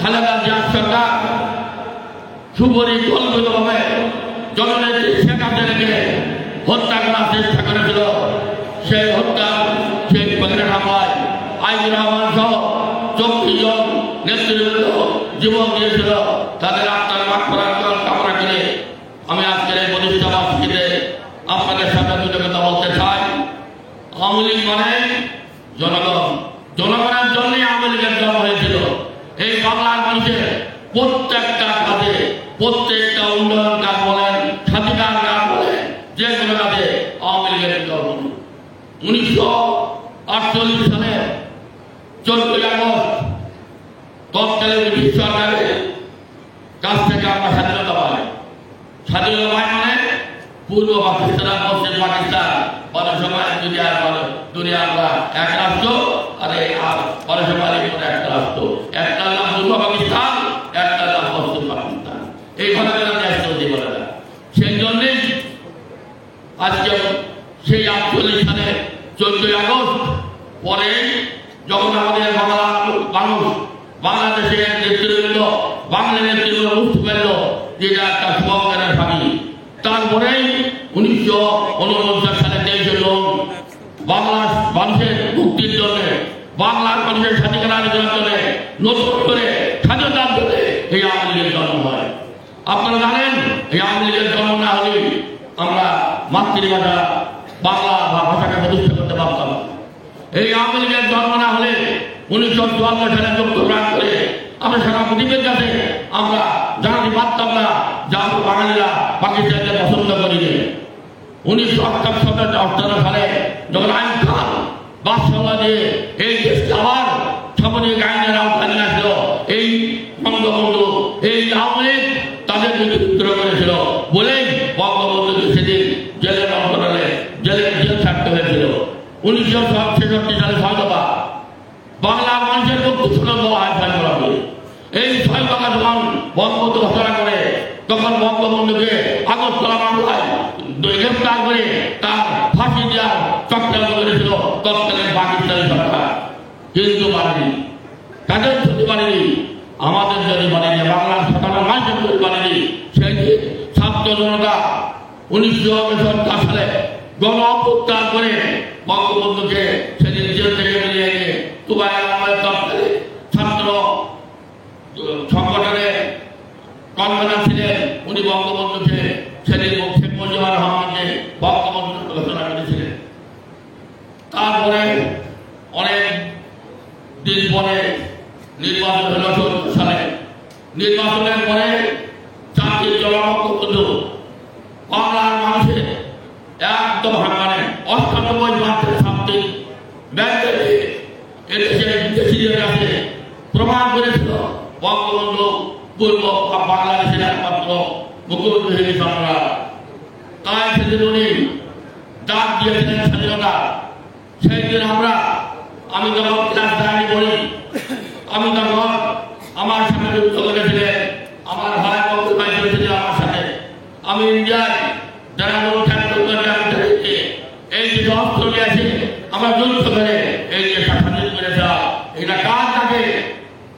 [SPEAKER 7] খালেদা জিয়া সরকার সুপরিকল্পিতভাবে জননেত্রী শেখ হাসিনাকে হত্যা করার চেষ্টা করেছিল, সেই হত্যা সেই হামলায় আইনুর রহমান সহ 24 জন নেতৃবৃন্দ জীবন দিয়েছিল, তাদের আত্মার মাগফিরাত কামনা করে আমি আজকের এই প্রতিষ্ঠা বার্ষিকীতে আপনাদের সাথে দুটো কথা বলতে চাই। আওয়ামী লীগ মানে জনগণ, জনগণের জন্যই আওয়ামী লীগের জন্ম হয়েছিল। এই বাংলার মানুষের প্রত্যেকটা কাজে, প্রত্যেকটা উন্নয়ন কাজ বলেন, স্বাধিকার কাজ বলেন, যে কোনো কাজে আওয়ামী লীগের জন্ম। 1948 সালে 14 আগস্ট তৎকালীন ব্রিটিশ সরকারের কাছ থেকে আমরা স্বাধীনতা পাই। স্বাধীনতা পাই মানে পূর্ব পাকিস্তান, পশ্চিম পাকিস্তান, পরে সময় দুনিয়ার আমরা এক রাষ্ট্র, আর পরে সময় একটা রাষ্ট্র, একটা নাম পূর্ব পাকিস্তান, একটা নাম পশ্চিম পাকিস্তান, এইভাবে দেশ তৈরি করে না। সেই জন্যই আজকে সেই 48 সালে 14 আগস্ট পরে যখন আমাদের মানুষ বাংলাদেশের নেতৃবৃন্দ, বাংলার নেতৃবৃন্দ বুঝতে পারল যে এটা একটা শুভঙ্করের স্বামী, তারপরেই 1949 সালে 23 জুন বাংলার মানুষের মুক্তির জন্য, বাংলার মানুষের স্বাধীনতার জন্য নতুন করে স্বাধীনতার জন্য এই আওয়ামী লীগের জন্ম হয়। আপনারা জানেন এই আওয়ামী লীগের জন্ম না হলে আমরা মাতৃভাষা বাংলা ভাষাকে প্রতিষ্ঠা করতে পারতাম। এই আওয়ামী লীগের জন্ম না হলে 1954 সালে যুক্তরাজ্য করে আমরা সারা পৃথিবীর কাছে আমরা জানাতে পারতাম না যে আমরা বাঙালিরা পাকিস্তানকে পছন্দ করি। 1958 সালে যখন আইন খান বাদশাহ দিয়ে এই দেশকে আবার সামরিক আইনের আওতায় নিয়ে আসলো, এই বঙ্গবন্ধু এই আওয়ামী লীগ তাদের বিরুদ্ধে করেছিল বলেই বঙ্গবন্ধুকে সেদিন জেলের অন্তরালে জেল ছাড়তে হয়েছিল। 1966 সালে 6 দফা বাংলার মানুষের মুক্তি ছিল এই 6 দফা যখন বঙ্গবন্ধু ঘোষণা করে তখন বঙ্গবন্ধুকে আগরতলা মামলায় গ্রেফতার করে তার ফাঁসি দেওয়ার চক্রান্ত করেছিল তৎকালীন পাকিস্তানি সরকার, কিন্তু পারেনি, তাদের যদি পারেনি, আমাদের যদি পারেনি, বাংলার সাধারণ মানুষের যদি পারেনি। সেই ছাত্র জনতা 1969 সালে গণ অভ্যুত্থান করে বঙ্গবন্ধুকে সেদিন জেল থেকে বেরিয়ে এনে ছাত্র সংগঠনের কনভেনার ছিলেন, উনি বঙ্গবন্ধুকে সেদিন শেখ মুজিবুর রহমানকে বঙ্গবন্ধু ঘোষণা করেছিলেন। তারপরে অনেক দিন পরে নির্বাচন হল 70 সালে। নির্বাচনের পরে জাতির জনমত বাংলার মানুষের একদম হাঙ্গানে 98% শান্তি এদেশের কাছে প্রমাণ করেছিল বঙ্গবন্ধু পূর্ব বাংলাদেশের একমাত্র মুখ্যমন্ত্রী সরকার। তাই সেদিন উনি ডাক দিয়েছিলেন স্বাধীনতা। সেই দিন আমি যখন ক্লাস 9 পড়ি, আমি তখন আমার সাথে যুদ্ধ করেছিলেন, আমার ভাই বন্ধু ভাই করেছিলেন আমার সাথে। আমি ইন্ডিয়ায় যারা এই যে অস্ত্র নিয়ে আছে আমরা যুদ্ধ করে এই যে স্বাধীন করেছিলাম, এটা কার থাকে?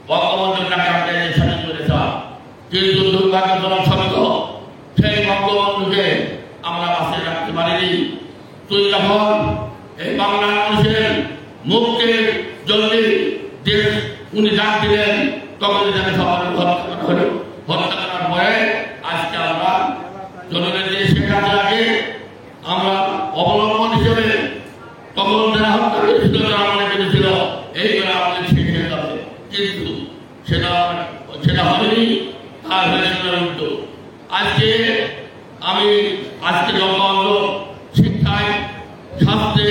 [SPEAKER 7] বঙ্গবন্ধুর টাকা আমরা স্বাধীন করেছিলাম। কিন্তু দুর্ভাগ্যজনক সত্য, সেই বঙ্গবন্ধুকে আমরা বাঁচিয়ে রাখতে পারিনি। তুই যখন এই বাংলার মানুষের মুক্তির জন্য দেশ উনি ডাক দিলেন, তখন তাকে সবার হত্যা করার পরে আজকে আমরা জনগণের যে শেখ হাসিনাকে আমরা অবলম্বন হিসেবে তখন যারা হত্যা করেছিল, যারা মনে করেছিল এইগুলো আমাদের শেখ হয়ে যাবে, কিন্তু সেটা হয়নি, তার হয়েছিল উল্টো। আজকে জনগণ শিক্ষায়, স্বাস্থ্যে,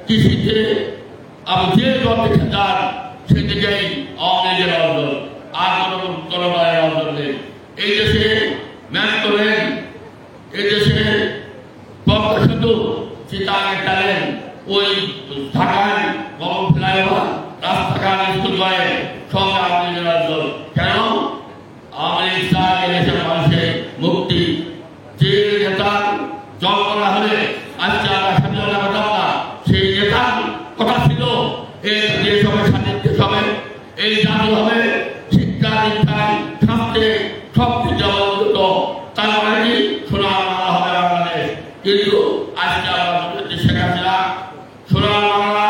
[SPEAKER 7] কৃষিতে আমি যে দিকে যান সেদিকেই আওয়ামী লীগের অর্জন, আর কোন জনগণের অর্জন নেই। এই দেশে মেট্রো রেল, এই দেশে পদ্মা সেতু, চিটাগাং টানেল, ওই ঢাকায় গরম ফ্লাইওভার, রাস্তাঘাট, স্কুল করে সব আওয়ামী লীগের অর্জন। কেন? আওয়ামী লীগ চায় দেশের মানুষের মুক্তি। যে নেতার জন্ম না হলে আজকে আমরা স্বাধীনতা পেতাম না, সেই নেতার কথা ছিল এই দেশ হবে স্বাধীন দেশ হবে, এই জাতি হবে শিক্ষা দীক্ষায় স্বাস্থ্যে সব কিছু অবলম্বিত, তার মানে কি সোনার বাংলা হবে বাংলাদেশ। কিন্তু আজকে আমরা শেখ হাসিনা সোনার বাংলা,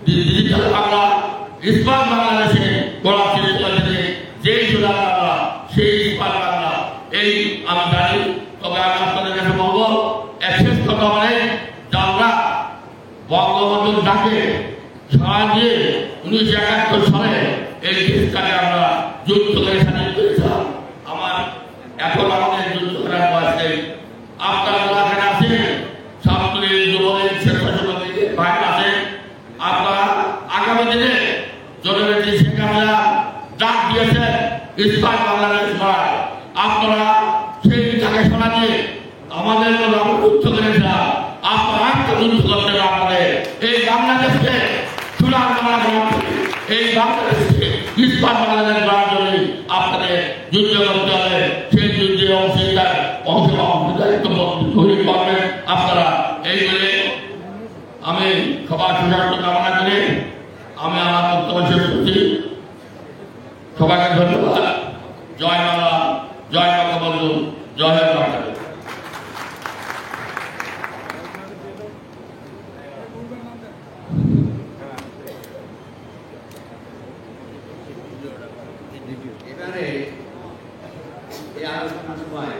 [SPEAKER 7] ডিজিটাল বাংলা, ইস্পাত বাংলাদেশে গড়া শেষ করেছে। যেই সোনার বাংলা সেই ইস্পাত বাংলা, এই আমি জানি। তবে আমি আপনাদের কাছে বলবো শেষ কথা মানে যে আমরা বঙ্গবন্ধুর ডাকে সারা দিয়ে 1971 সালে এই দেশটাকে আমরা যুদ্ধ করে স্বাধীন করেছিলাম। এখন আমাদের যুদ্ধ করার বয়স নেই। আপনারা এখানে আছেন, ছাত্রলীগ, যুবলীগ, স্বেচ্ছাসেবক ভাই আছেন, আপনারা আগামী দিনে জননেত্রী শেখ হাসিনা ডাক দিয়েছেন ইস্পাত বাংলাদেশ গড়ার, আপনারা সেই টাকা শোনা দিয়ে আমাদের যুদ্ধ করেছিলাম, আপনারা একটা যুদ্ধ করতে আমাদের এই বাংলাদেশকে সোনার বাংলা, এই বাংলাদেশকে ইস্পাত বাংলাদেশ গড়ার জন্য আপনাদের যুদ্ধ করতে হবে। সেই যুদ্ধে করবেন আপনারা। এই বলে আমি সবার সুস্বাস্থ্য কামনা করে আমি আমার বক্তব্য শেষ করছি। সবাইকে ধন্যবাদ। জয় বাংলা, জয় বঙ্গবন্ধু, জয় বাংলা।
[SPEAKER 3] এবারে এই আলোচনা সভায়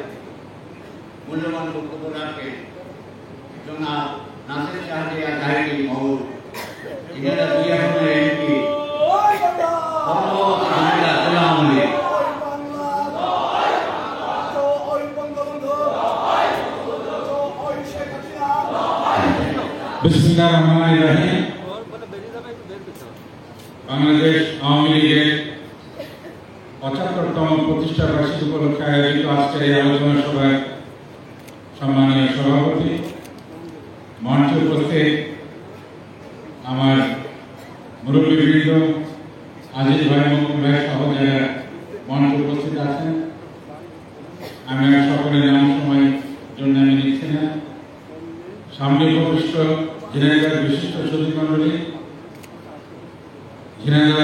[SPEAKER 3] মূল্যবান বক্তব্য রাখেন জনাব নাসির শাহরিয়া জাহিরি মহল, ইনারা দুই আসনের এমপি,
[SPEAKER 2] বিসমিল্লাহির রহমানির রহিম। বাংলাদেশ আওয়ামী লীগের ৭৫তম প্রতিষ্ঠা বার্ষিকী উপলক্ষে আয়োজিত আজকের এই আলোচনা সভায় সম্মানীয় সভাপতি, মঞ্চে উপস্থিত আমার মুরব্বীবৃন্দ, আজিজ ভাই, মুকুল ভাই সহ যারা মঞ্চে উপস্থিত আছেন, আমি আর সকলের নাম সময়ের জন্য আমি নিচ্ছি না। সামনে উপবিষ্ট ঝিনাইদহ বিশিষ্ট সচিবমণ্ডলী, ঝিনাইদহ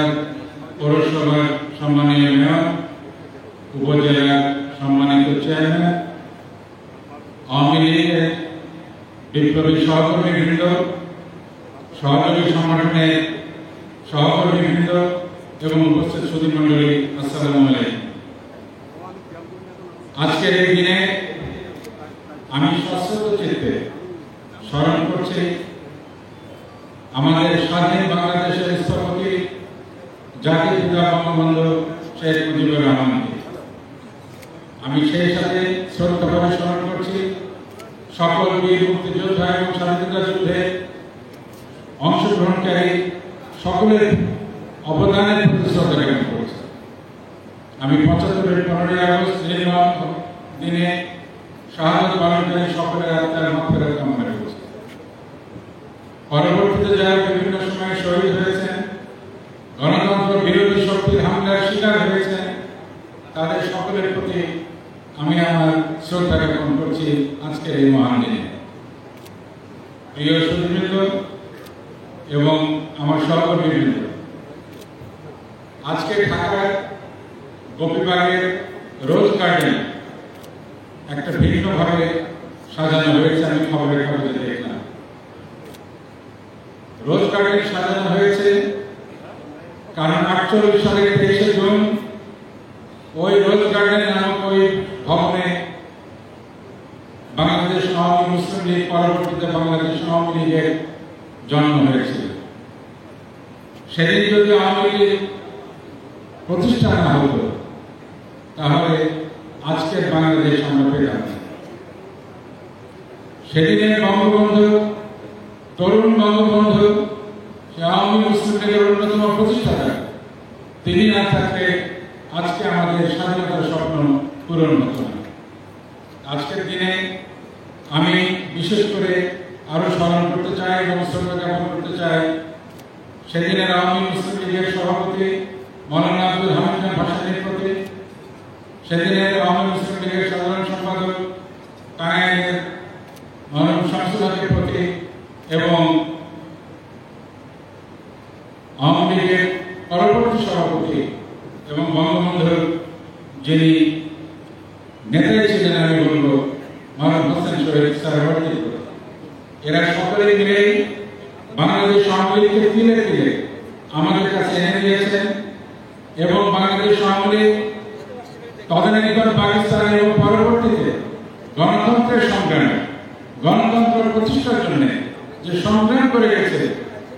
[SPEAKER 2] পৌরসভার সম্মানীয় মেয়র, উপজেলার সম্মানিত চেয়ারম্যান, আওয়ামী লীগের বিপ্লবী সহকর্মীবৃন্দ, সহযোগী সংগঠনের সহকর্মীবৃন্দ এবং উপস্থিত সচিবমণ্ডলী, আসসালামু আলাইকুম। আজকের এই দিনে আমি সশ্রদ্ধ চিত্তে স্মরণ করছি আমাদের স্বাধীন বাংলাদেশের স্থপতি জাতির পিতা বঙ্গবন্ধু শেখ মুজিবুর রহমানকে। আমি সেই সাথে শ্রদ্ধা করে স্মরণ করছি সকল বীর মুক্তিযোদ্ধা এবং স্বাধীনতা যুদ্ধে অংশগ্রহণকারী সকলের অবদানের প্রতি শ্রদ্ধা জ্ঞাপন করছি। আমি ৭৫-এর ১৫ই আগস্ট নির্মম দিনে শাহাদাত পালনকারী সকলের আত্মার মাগফিরাত কামনা করছি। পরবর্তীতে যারা বিভিন্ন সময়ে শহীদ হয়েছেন, গণতন্ত্র বিরোধী শক্তির হামলার শিকার হয়েছেন, তাদের সকলের প্রতি আমি আমার শ্রদ্ধা জ্ঞাপন করছি আজকের এই মহান দিনে। প্রিয় সুধীবৃন্দ এবং আমার সহকর্মীবৃন্দ, আজকে ঢাকার গোপীবাগের রোজ গার্ডেন একটা ভিন্নভাবে সাজানো হয়েছে। আমি খবরের কাগজে দেখলাম রোজ গার্ডেন সাজানো হয়েছে কারণ ৪৮ সালের ২৩শে জুন ওই রোজ গার্ডেন নামক ওই ভবনে বাংলাদেশ আওয়ামী মুসলিম লীগ, পরবর্তীতে বাংলাদেশ আওয়ামী লীগের জন্ম হয়েছিল। সেদিন যদি আওয়ামী লীগ প্রতিষ্ঠা না হতো তাহলে আজকের বাংলাদেশ আমরা পেতাম না। সেদিনের বঙ্গবন্ধু, তরুণ বঙ্গবন্ধু, সে আওয়ামী মুসলিম লীগের অন্যতম প্রতিষ্ঠাতা, তিনি না থাকলে আজকে আমাদের স্বাধীনতার স্বপ্ন পূরণ হতো না। আজকের দিনে আমি বিশেষ করে আরো স্মরণ করতে চাই এবং শ্রদ্ধা জ্ঞাপন করতে চাই সেদিনের আওয়ামী মুসলিম লীগের সভাপতি মৌলানা আব্দুল হামিদ খান ভাসানীর প্রতি, সেদিনের আওয়ামী মুসলিম লীগের সাধারণ সম্পাদক টাঙ্গাইলের মৌলানা শামসুল হকের প্রতি এবং আওয়ামী লীগের পরবর্তী সভাপতি এবং বঙ্গবন্ধুর যিনি নেতাই ছিলেন, আমি বলব মৌলানা হোসেন শহীদ সাহেবের প্রতি। এরা সকলেই মিলে বাংলাদেশ আওয়ামী লীগকে তিলে তিলে আমাদের কাছে এনে দিয়েছেন এবং বাংলাদেশ আওয়ামী লীগ তদানীন্তন পাকিস্তান এবং পরবর্তীতে গণতন্ত্রের সংগ্রামে, গণতন্ত্র প্রতিষ্ঠার জন্য যে সংগ্রাম করে গেছে,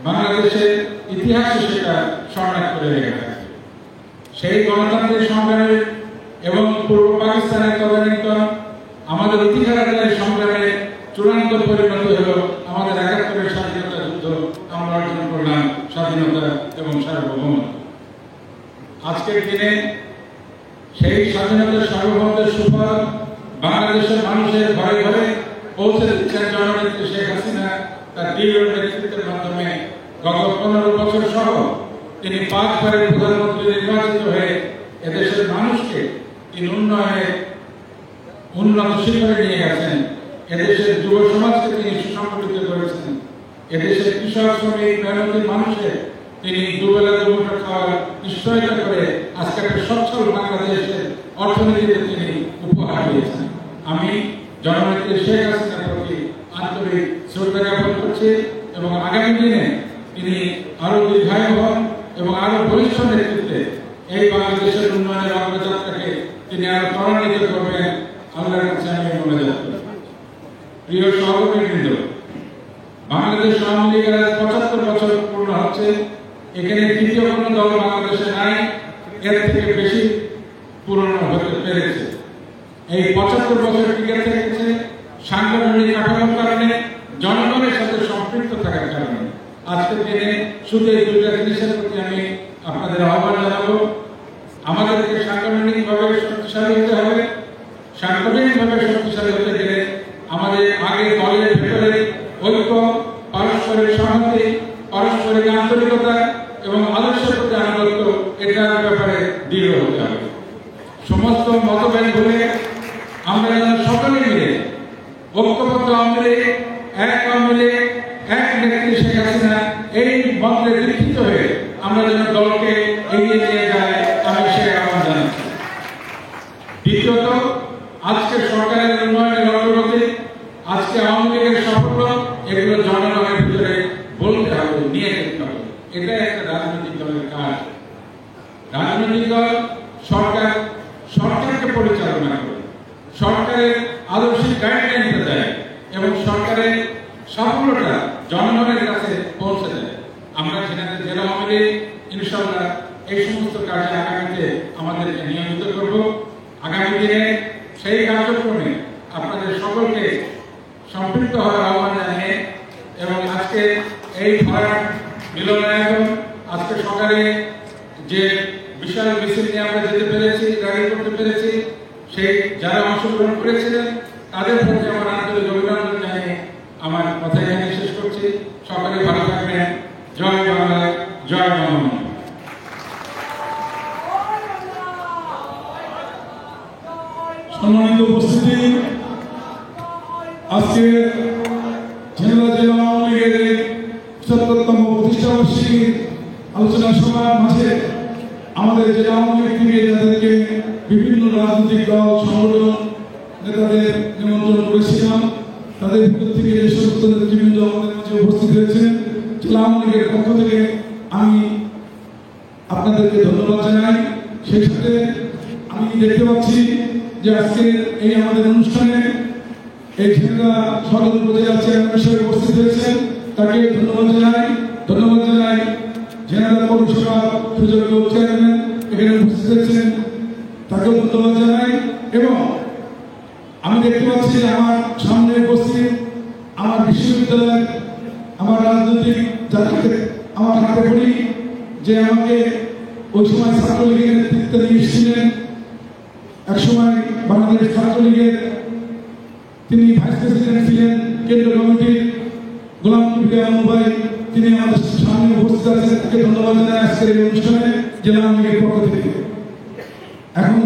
[SPEAKER 2] বাংলাদেশের ইতিহাসে সেটা স্মরণ করে রেখেছে। সেই গণতন্ত্রের সংগ্রামে এবং পূর্ব পাকিস্তানের তদানীন্তন আমাদের অধিকারের সংগ্রামে চূড়ান্ত পরিণত হলো আমাদের ৭১-এর স্বাধীনতা যুদ্ধ। আমরা অর্জন করলাম স্বাধীনতা এবং সার্বভৌমত্ব। আজকের দিনে সেই স্বাধীনতার সার্বভৌমত্বের সুফল বাংলাদেশের মানুষের ঘরে ঘরে পৌঁছে দিচ্ছেন জননেত্রী শেখ হাসিনা তার দৃঢ় নেতৃত্বের মাধ্যমে। গত ১৫ বছর সহ তিনি ৫ বারের প্রধানমন্ত্রী নির্বাচিত হয়ে এদেশের মানুষকে তিনি উন্নত শিখরে নিয়ে গেছেন। এদেশের যুব সমাজকে তিনি সুসংগঠিত করেছেন। এদেশের কৃষক, শ্রমিক, মেহনতি মানুষের তিনি দুবেলা দুমুঠো খাওয়ার নিশ্চয়তা করে আজকে একটা সচ্ছল বাংলাদেশের অর্থনীতিতে তিনি উপহার দিয়েছেন। আমি জননেত্রী শেখ হাসিনার প্রতি আন্তরিক শ্রদ্ধা জ্ঞাপন করছি এবং আগামী দিনে তিনি আরো দীর্ঘায়ু হন এবং আরো বলিষ্ঠ নেতৃত্বে এই বাংলাদেশের উন্নয়নের অগ্রযাত্রাকে তিনি আরো ত্বরান্বিত করবেন আল্লাহর কাছে আমি মোনাজাত করি। প্রিয় সহকর্মীবৃন্দ, বাংলাদেশ আওয়ামী লীগের 75 বছর পূর্ণ হচ্ছে। এখানে তৃতীয় কোনো দল বাংলাদেশে নাই এর থেকে বেশি পুরনো হতে পেরেছে। এই 75 বছর টিকে থেকেছে সাংগঠনিক কাঠামোর কারণে, জনগণের সাথে সম্পৃক্ত থাকার কারণে। আজকের দিনে শুধু এই দুইটা জিনিসের প্রতি আমি আপনাদের আহ্বান জানাবো। আমাদেরকে সাংগঠনিকভাবে শক্তিশালী হতে হবে। সাংগঠনিকভাবে শক্তিশালী হতে গেলে আমাদের আগে দলের ভেতরে ঐক্য, পারস্পরিক সংহতি, পারস্পরিক আন্তরিকতা এবং আদর্শের প্রতি আনুগত্য এটার ব্যাপারে দৃঢ় হতে হবে। সমস্ত মতভেদ ভুলে আমরা যেন সকলে মিলে ঐক্যবদ্ধ আওয়ামী লীগ, এক আওয়ামী লীগ, এক নেত্রী শেখ হাসিনা এই মন্ত্রে দীক্ষিত হয়ে আমরা যেন দলকে এগিয়ে নিয়ে যাই, আমি সে আহ্বান জানাচ্ছি। দ্বিতীয়ত, আজকে সরকারের উন্নয়নের অগ্রগতি, আজকে আওয়ামী লীগের সাফল্য, এগুলো জনগণের ভিতরে বলতে হবে, নিয়ে যেতে হবে। এটা একটা রাজনৈতিক দলের কাজ। রাজনৈতিক দল সরকারকে পরিচালনা করে, সরকারের আদর্শিক গাইডলাইনটা দেয় এবং সরকারের সাফল্যটা জনগণের কাছে পৌঁছে দেয়। আমরা জেলা আওয়ামী লীগ ইনশাআল্লাহ এই সমস্ত কাজে আগামীতে আমাদেরকে নিয়মিত করব। আগামী দিনে সেই কার্যক্রমে আপনাদের সকলকে সম্পৃক্ত হওয়ার আহ্বান জানিয়ে এবং আজকে এই ভরাট মিলনায়তন, আজকে সকালে যে বিশাল মিছিল নিয়ে আমরা যেতে পেরেছি, গাড়ি করতে পেরেছি, সেই যারা অংশগ্রহণ করেছিলেন তাদের প্রতি আমার আন্তরিক অভিনন্দন জানিয়ে আমার কথা এখানে শেষ করছি। সকলে ভালো থাকবেন। জয় বাংলা, জয় বাংলা। সম্মানিত উপস্থিতি, আজকে জেলা আওয়ামী লীগের ৭০তম প্রতিষ্ঠাবার্ষিকী আলোচনা সভার মাঝে আমাদের জেলা আওয়ামী লীগ থেকে যাদেরকে বিভিন্ন রাজনৈতিক দল, সংগঠন নেতাদের নিমন্ত্রণ করেছিলাম, তাদের ভিতর থেকে যে সমস্ত নেতৃবৃন্দ আমাদের মাঝে উপস্থিত হয়েছেন, জেলা আওয়ামী লীগের পক্ষ থেকে আমি আপনাদেরকে ধন্যবাদ জানাই। সেই সাথে আমি দেখতে পাচ্ছি যে আজকে এই আমাদের অনুষ্ঠানে এই ঝিনাইদহ সদর উপজেলার চেয়ারম্যান হিসেবে উপস্থিত হয়েছেন, তাকে ধন্যবাদ জানাই। ঝিনাইদহ পৌরসভার সুযোগ্য চেয়ারম্যান এখানে উপস্থিত হয়েছেন, তাকেও ধন্যবাদ জানাই। এবং আমি দেখতে পাচ্ছি আমার সামনে উপস্থিত আমার বিশ্ববিদ্যালয়ের, আমার রাজনৈতিক জাতিকে আমার হাতে পড়ি, যে আমাকে ওই সময় ছাত্রলীগের নেতৃত্বে নিয়ে এসেছিলেন। একসময় বাংলাদেশ ছাত্রলীগের তিনি ভাইস প্রেসিডেন্ট ছিলেন, কেন্দ্রীয় কমিটির গোলাম কিবরিয়া ভাই, তিনি আমাদের সামনে উপস্থিত আছেন, তাকে ধন্যবাদ জানাই আজকের এই অনুষ্ঠানে জেলা আওয়ামী লীগের পক্ষ থেকে। এখন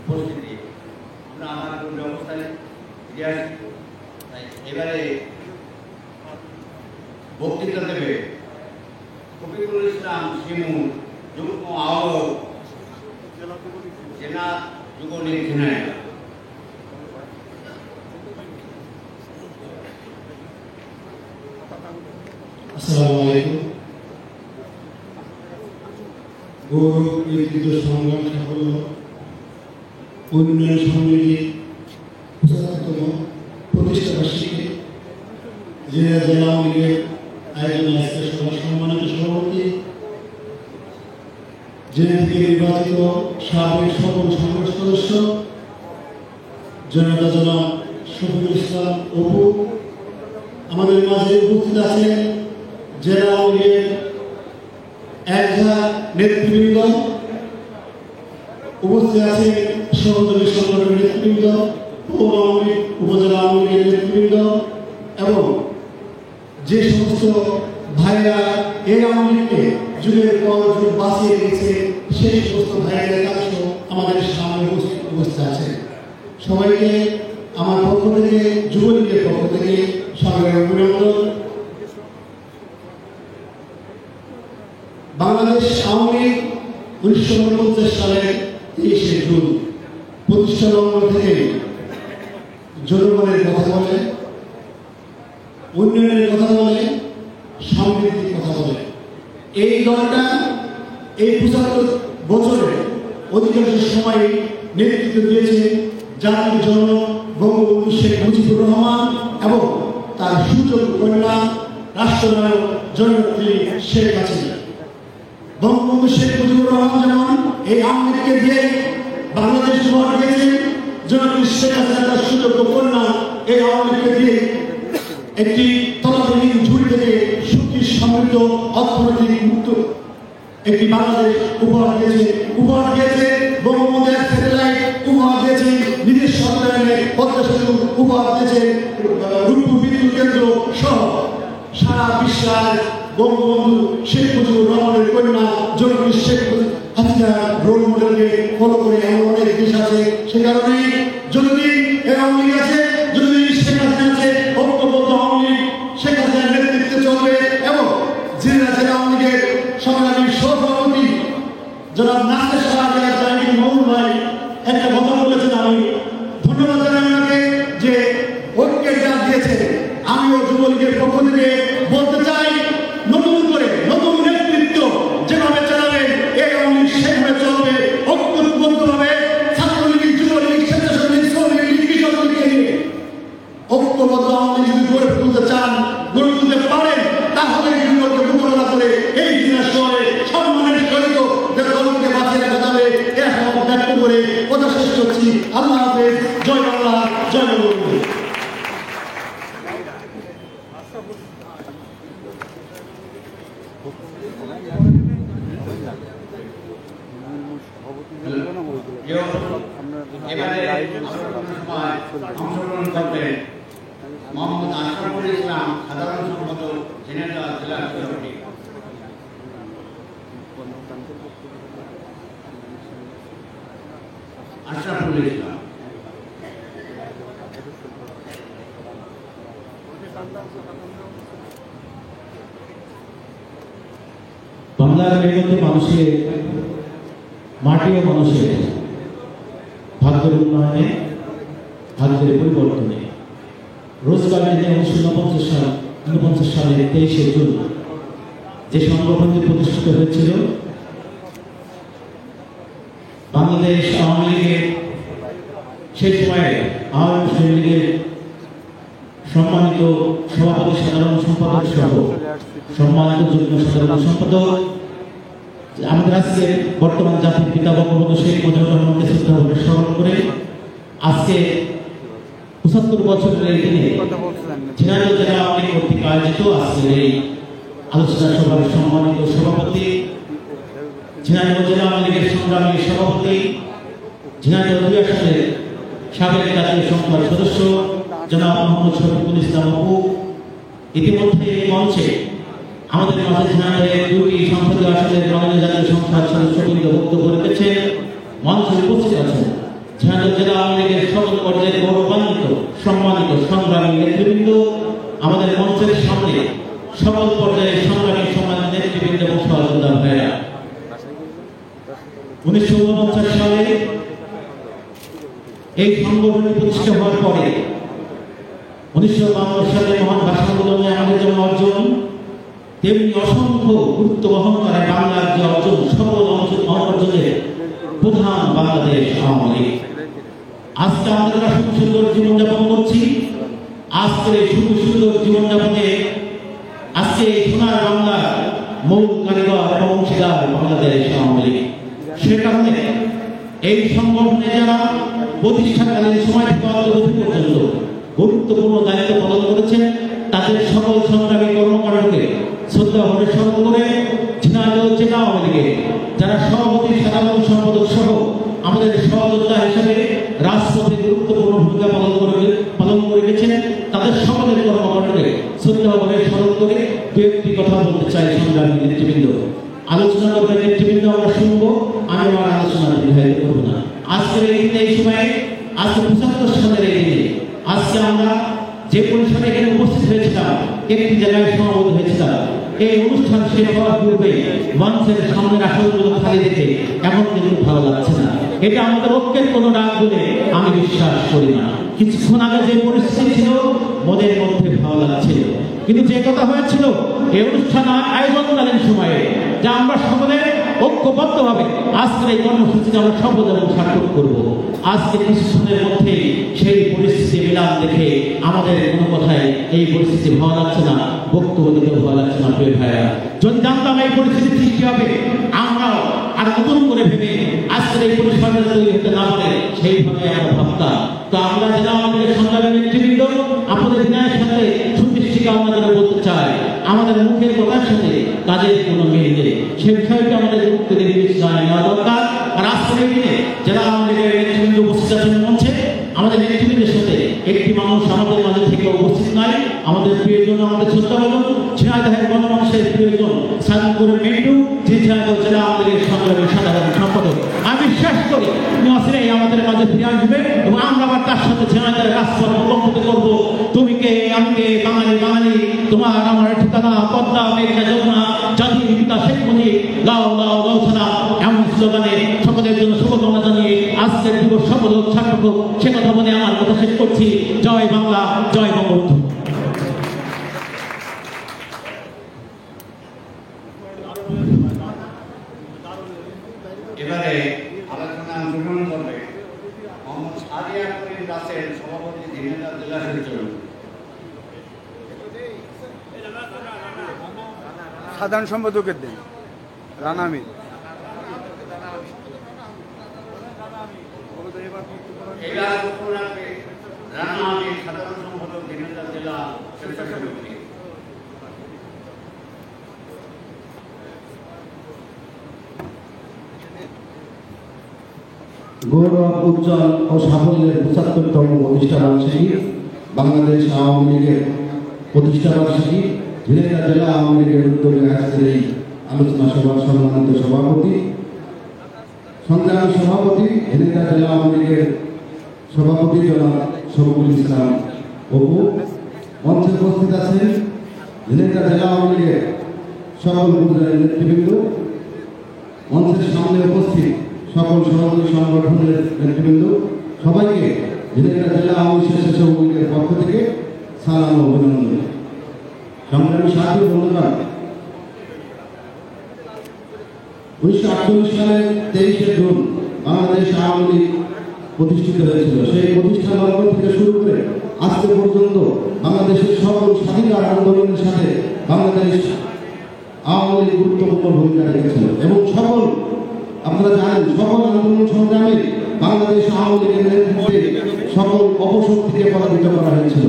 [SPEAKER 3] পরিস্থিতি আমরা আমার অবস্থানে এবারে বক্তৃতা দেবে শফিকুল ইসলাম শিমু, যুগ্ম আহ্বায়ক জেলা যুবলীগ ঝিনাইদহ।
[SPEAKER 8] আসসালামু আলাইকুম। গৌরব, কৃতিত্ব, সংগ্রাম, সাফল্য, উন্নয়ন সমিতির ৭৫তম প্রতিষ্ঠাবার্ষিকী জেলা আওয়ামী লীগের আয়োজনে আজকে সভার সম্মানিত সভাপতি, জেলা থেকে নির্বাচিত সাবেক সকল সংসদ সদস্য জনতা জনাব শফিকুল ইসলাম অপু, আমাদের মাঝে উপস্থিত আছেন জেলা আওয়ামী লীগের একঝাঁক নেতৃবৃন্দ, উপস্থিত আছেন সহযোগী সংগঠনের নেতৃবৃন্দ, পৌর আওয়ামী লীগ, উপজেলা আওয়ামী লীগের নেতৃবৃন্দ এবং যে সমস্ত ভাইরা এই আওয়ামী লীগকে যুগের পর যুগ বাঁচিয়ে রেখেছে, সেই সমস্ত ভাইয়ের একাংশ আমাদের সামনে উপস্থিত আছে। সবাইকে আমার পক্ষ থেকে, যুবলীগের পক্ষ থেকে সংগ্রামী অভিনন্দন। বাংলাদেশ আওয়ামী লীগ 1949 সালের 23শে জুন প্রতিষ্ঠা লগ্ন থেকে জনগণের কথা বলে, উন্নয়নের কথা বলে, সমৃদ্ধির কথা বলে। এই দলটা এই 75 বছরে অধিকাংশ সময় নেতৃত্ব দিয়েছে জাতির জনক বঙ্গবন্ধু শেখ মুজিবুর রহমান এবং তার সুযোগ্য কন্যা রাষ্ট্রনায়ক জননেত্রী শেখ হাসিনা। বঙ্গবন্ধু শেখ মুজিবুর রহমান যেমন এই আওয়ামী লীগকে দিয়ে বাংলাদেশ উপহার দিয়েছেন, জননেত্রী শেখ হাসিনা তার সুযোগ্য কন্যা এই আওয়ামী লীগকে দিয়ে একটি তলাবিহীন ঝুড়ি থেকে সুখী সমৃদ্ধ অর্থনৈতিক মুক্ত একটি বাংলাদেশ উপহার দিয়েছে বঙ্গবন্ধু স্যাটেলাইট উপহার দিয়েছে, নিজের সরকারের পদ্মা সেতু উপহার দিয়েছে, রূপপুর বিদ্যুৎ কেন্দ্র সহ সারা বিশ্বের বঙ্গবন্ধু শেখ মুজিবুর রহমানের কন্যা জননেত্রী শেখ হাসিনা রোল মডেলকে ফলো করে এমন অনেক দেশ আছে। সে কারণে যদি এই আওয়ামী লীগ আছে, যদি শেখ হাসিনা আছে, ঐক্যবদ্ধ আওয়ামী লীগ শেখ হাসিনার নেতৃত্বে চলবে এবং জেলা আওয়ামী লীগের সংগ্রামী সভাপতি জনাব নাসির শাহ মামুন ভাই একটা কথা বলেছেন, আমি ধন্যবাদ জানাই ওনাকে যে ঐক্যের ডাক দিয়েছে। আমিও যুবলীগের পক্ষ থেকে বলতে চাই, নতুন করে নতুন নেতৃত্ব যেভাবে চালাবে এই আওয়ামী লীগ সেভাবে চলবে, ঐক্যবদ্ধভাবে ছাত্রলীগ, যুবলীগ, স্বেচ্ছাসেবী, শ্রমিক লীগ, কৃষক লীগকে নিয়ে ঐক্যবদ্ধ আওয়ামী লীগ যদি গড়ে তুলতে চান, গড়ে তুলতে পারেন, তাহলে এগুলোকে মোকাবেলা করে এই দিনের শহরে সম্মানের সহিত যে দলকে বাঁচিয়ে রাখা যাবে এর সব ব্যক্ত করে কথা শেষ করছি। আল্লাহ হাফেজ। জয় বাংলা, জয় বঙ্গবন্ধু।
[SPEAKER 3] মোহাম্মদ আশরাফুল ইসলাম, সাধারণ সম্পাদক, ঝিনাইদহ জেলা সভাপতি। আশরাফুল ইসলাম।
[SPEAKER 9] বাংলার মেহনতি মানুষের, মাটি ও মানুষের ভাগ্যের উন্নয়নে, ভাগ্যের পরিবর্তনে রোজগার দিনে 1949 সালের 23শে জুন যে সংগঠনটি প্রতিষ্ঠিত হয়েছিল, বাংলাদেশ আওয়ামী লীগের সেই সময়ে আওয়ামী মুসলিম লীগের সম্মানিত সভাপতি, সাধারণ সম্পাদক সহ সম্মানিত যুগ্ম সাধারণ সম্পাদক, আমাদের আজকে বর্তমান জাতির পিতা বঙ্গবন্ধু শেখ মুজিবুর রহমানকে শ্রদ্ধাভরে স্মরণ করে আজকে 75 বছরের এই দিনে ঝিনাইদহ জেলা আওয়ামী লীগ কর্তৃক আয়োজিত আজকের এই আলোচনা সভার সম্মানিত সভাপতি, ঝিনাইদহ জেলা আওয়ামী লীগের সংগ্রামী সভাপতি, ঝিনাইদহ 2 আসনের সাবেক জাতীয় সংসদ সদস্য জনাব মোহাম্মদ শফিকুল ইসলাম অপু, ইতিমধ্যে এই মঞ্চে আমাদের মাঝে ঝিনাইদহের 2টি সংসদীয় আসনের মাননীয় জাতীয় সংসদ সদস্যবৃন্দ বক্তব্য রেখেছেন, মঞ্চে উপস্থিত আছেন ঝিনাইদহ জেলা আওয়ামী লীগের সকল পর্যায়ের গৌরবান্বিত সম্মানিত সংগ্রামী নেতৃবৃন্দ, আমাদের মঞ্চের সামনে সকল পর্যায়ের সংগ্রামী সম্মানিত নেতৃবৃন্দ এবং সহযোদ্ধা ভাইরা। 1949 সালে এই সংগঠনটি প্রতিষ্ঠা হওয়ার পরে 1952 সালে মহান ভাষা আন্দোলনে আমাদের যেমন অর্জন, তেমনি অসংখ্য গুরুত্ব বহন করে বাংলার যে অর্জন, সকল অর্জনের প্রধান বাংলাদেশ আওয়ামী লীগ। আজকে আমরা সুন্দর জীবনযাপন করছি, আজকের এই সুন্দর জীবনযাপনে আজকে সোনার বাংলার মূল কারিগর এবং অংশীদার বাংলাদেশ আওয়ামী লীগ। সে কারণে এই সংগঠনে যারা প্রতিষ্ঠাকালীন সময় থেকে অদ্যাবধি পর্যন্ত গুরুত্বপূর্ণ দায়িত্ব পালন করেছেন, তাদের সকল সংগ্রামী কর্মকাণ্ডকে শ্রদ্ধাভরে স্মরণ করে ঝিনাইদহ জেলা আওয়ামী লীগের যারা সভাপতি, সাধারণ সম্পাদক সহ আমাদের সহযোদ্ধা হিসেবে রাজপথে গুরুত্বপূর্ণ ভূমিকা পালন করে গেছেন, তাদের সকলের কর্মকাণ্ডকে শ্রদ্ধাভরে স্মরণ করে দু একটি কথা বলতে চাই। সংগ্রামী নেতৃবৃন্দ, আলোচনা করবে নেতৃবৃন্দ, আমরা শুনবো, আমি আমার আলোচনা দীর্ঘায়িত করবো না। আজকের এই দিনে, এই সময়ে, আজকে 75 সালের এই দিনে আজকে আমরা যে পরিসরে এখানে উপস্থিত হয়েছিলাম, একটি জায়গায় সমাবেত হয়েছিলাম, এই অনুষ্ঠান শেষ হওয়ার পূর্বে মঞ্চের সামনের আসনগুলো খালি দেখে এমন কিন্তু ভালো লাগছে না। এটা আমাদের ঐক্যের কোনো ডাক বলে আমি বিশ্বাস করি না। কিছুক্ষণ আগে যে পরিস্থিতি ছিল মনের মধ্যে ভালো লাগছিল, কিন্তু যে কথা হয়েছিল এই অনুষ্ঠান আয়োজনকালীন সময়ে যা আমরা সকলে ঐক্যবদ্ধভাবে আজকের এই কর্মসূচিতে আমরা শপথ এবং সার্থক করব। আজকে কিছুক্ষণের মধ্যে সেই পরিস্থিতি মিলান দেখে আমাদের কোনো কথায় এই পরিস্থিতি ভালো লাগছে না, বক্তব্য দিতেও ভালো লাগছে না। প্রিয় ভাইরা, যদি জানতাম এই পরিস্থিতি সৃষ্টি হবে আমরাও আর নতুন করে ভেবে আজকের এই পরিসংখ্যান তৈরি হতে না পারে সেইভাবে আমরা ভাবতাম। তো আমরা যারা আমাদের সংগ্রামের নেতৃবৃন্দ আপনাদের বিনয়ের সাথে সুদৃষ্টিকে আমরা যারা বলতে চাই, আমাদের মুখের কথার সাথে কাজের কোনো মিল নেই, সে বিষয়টা আমাদের গুরুত্ব দিয়ে বিবেচনায় নেওয়া দরকার। আর আজকের এই দিনে যারা আমাদের নেতৃবৃন্দ উপস্থিত আছেন মঞ্চে, আমাদের নেতৃবৃন্দের সাথে একটি মানুষ আমাদের মাঝে থেকে উপস্থিত নাই, আমাদের প্রিয়জন, আমাদের শ্রদ্ধাভাজন ঝিনাইদহের গণমানুষের প্রিয়জন সাদপুর মেন্টু, যিনি ঝিনাইদহ জেলা আমাদের সংগ্রামের সাধারণ সম্পাদক। আমি বিশ্বাস করি তিনি অচিরেই আমাদের মাঝে ফিরে আসবে এবং আমরা আবার তার সাথে ঝিনাইদহের রাজপথ অবলম্বন করবো। তুমি কে, আমি কে, বাঙালি বাঙালি, তোমার আমার ঠিকানা পদ্মা মেঘনা যমুনা, জাতির পিতা শেখ মুজিব, লাও লাও লাও ছাড়া, এমন স্লোগানে সকলের জন্য শুভকামনা জানিয়ে আজকের দিবস সফল হোক, সার্থক হোক, সে কথা বলে আমার কথা শেষ করছি। জয় বাংলা, জয় বঙ্গবন্ধু।
[SPEAKER 3] এবারে আলোচনায় অংশগ্রহণ করবে মোহাম্মদ সাদিয়া করিম দাসের সভাপতি ঝিনাইদহ জেলা সচিব।
[SPEAKER 10] সাধারণ সম্পাদকের দিন রানামি।
[SPEAKER 3] এবার বক্তব্য রাখবে রানামি সাধারণ সম্পাদক ঝিনাইদহ জেলা সমিতি।
[SPEAKER 2] গৌরব উজ্জ্বল ও সাফল্যের ৭৫তম প্রতিষ্ঠা বার্ষিকী, বাংলাদেশ আওয়ামী লীগের প্রতিষ্ঠা বার্ষিকী, ঝিনাইদহ জেলা আওয়ামী লীগের উদ্যোগে আজকের এই আলোচনা সভার সম্মানিত সভাপতি, সংগ্রামী সভাপতি, ঝিনাইদহ জেলা আওয়ামী লীগের সভাপতি জনাব শফিকুল ইসলাম অপু, মঞ্চে উপস্থিত আছেন ঝিনাইদহ জেলা আওয়ামী লীগের সকল উপজেলার নেতৃবৃন্দ, মঞ্চের সামনে উপস্থিত সকল সহযোগী সংগঠনের নেতৃবৃন্দ, সবাইকে ঝিনাইদহ জেলা আওয়ামী স্বেচ্ছাসেবক লীগের পক্ষ থেকে সালাম ও অভিনন্দন। সংগ্রামী সাথী বন্ধুগণ, 1948 সালের 23শে জুন বাংলাদেশ আওয়ামী লীগ প্রতিষ্ঠিত হয়েছিল। সেই প্রতিষ্ঠা লগ্ন থেকে শুরু করে আজকে পর্যন্ত বাংলাদেশের সকল স্বাধীনতা আন্দোলনের সাথে বাংলাদেশ আওয়ামী লীগ গুরুত্বপূর্ণ ভূমিকা রেখেছিল এবং সকল আপনারা জানেন সকল আন্দোলন সংগ্রামে বাংলাদেশ আওয়ামী লীগের নেতৃত্বে সকল অপশক্তিকে পরাজিত করা হয়েছিল।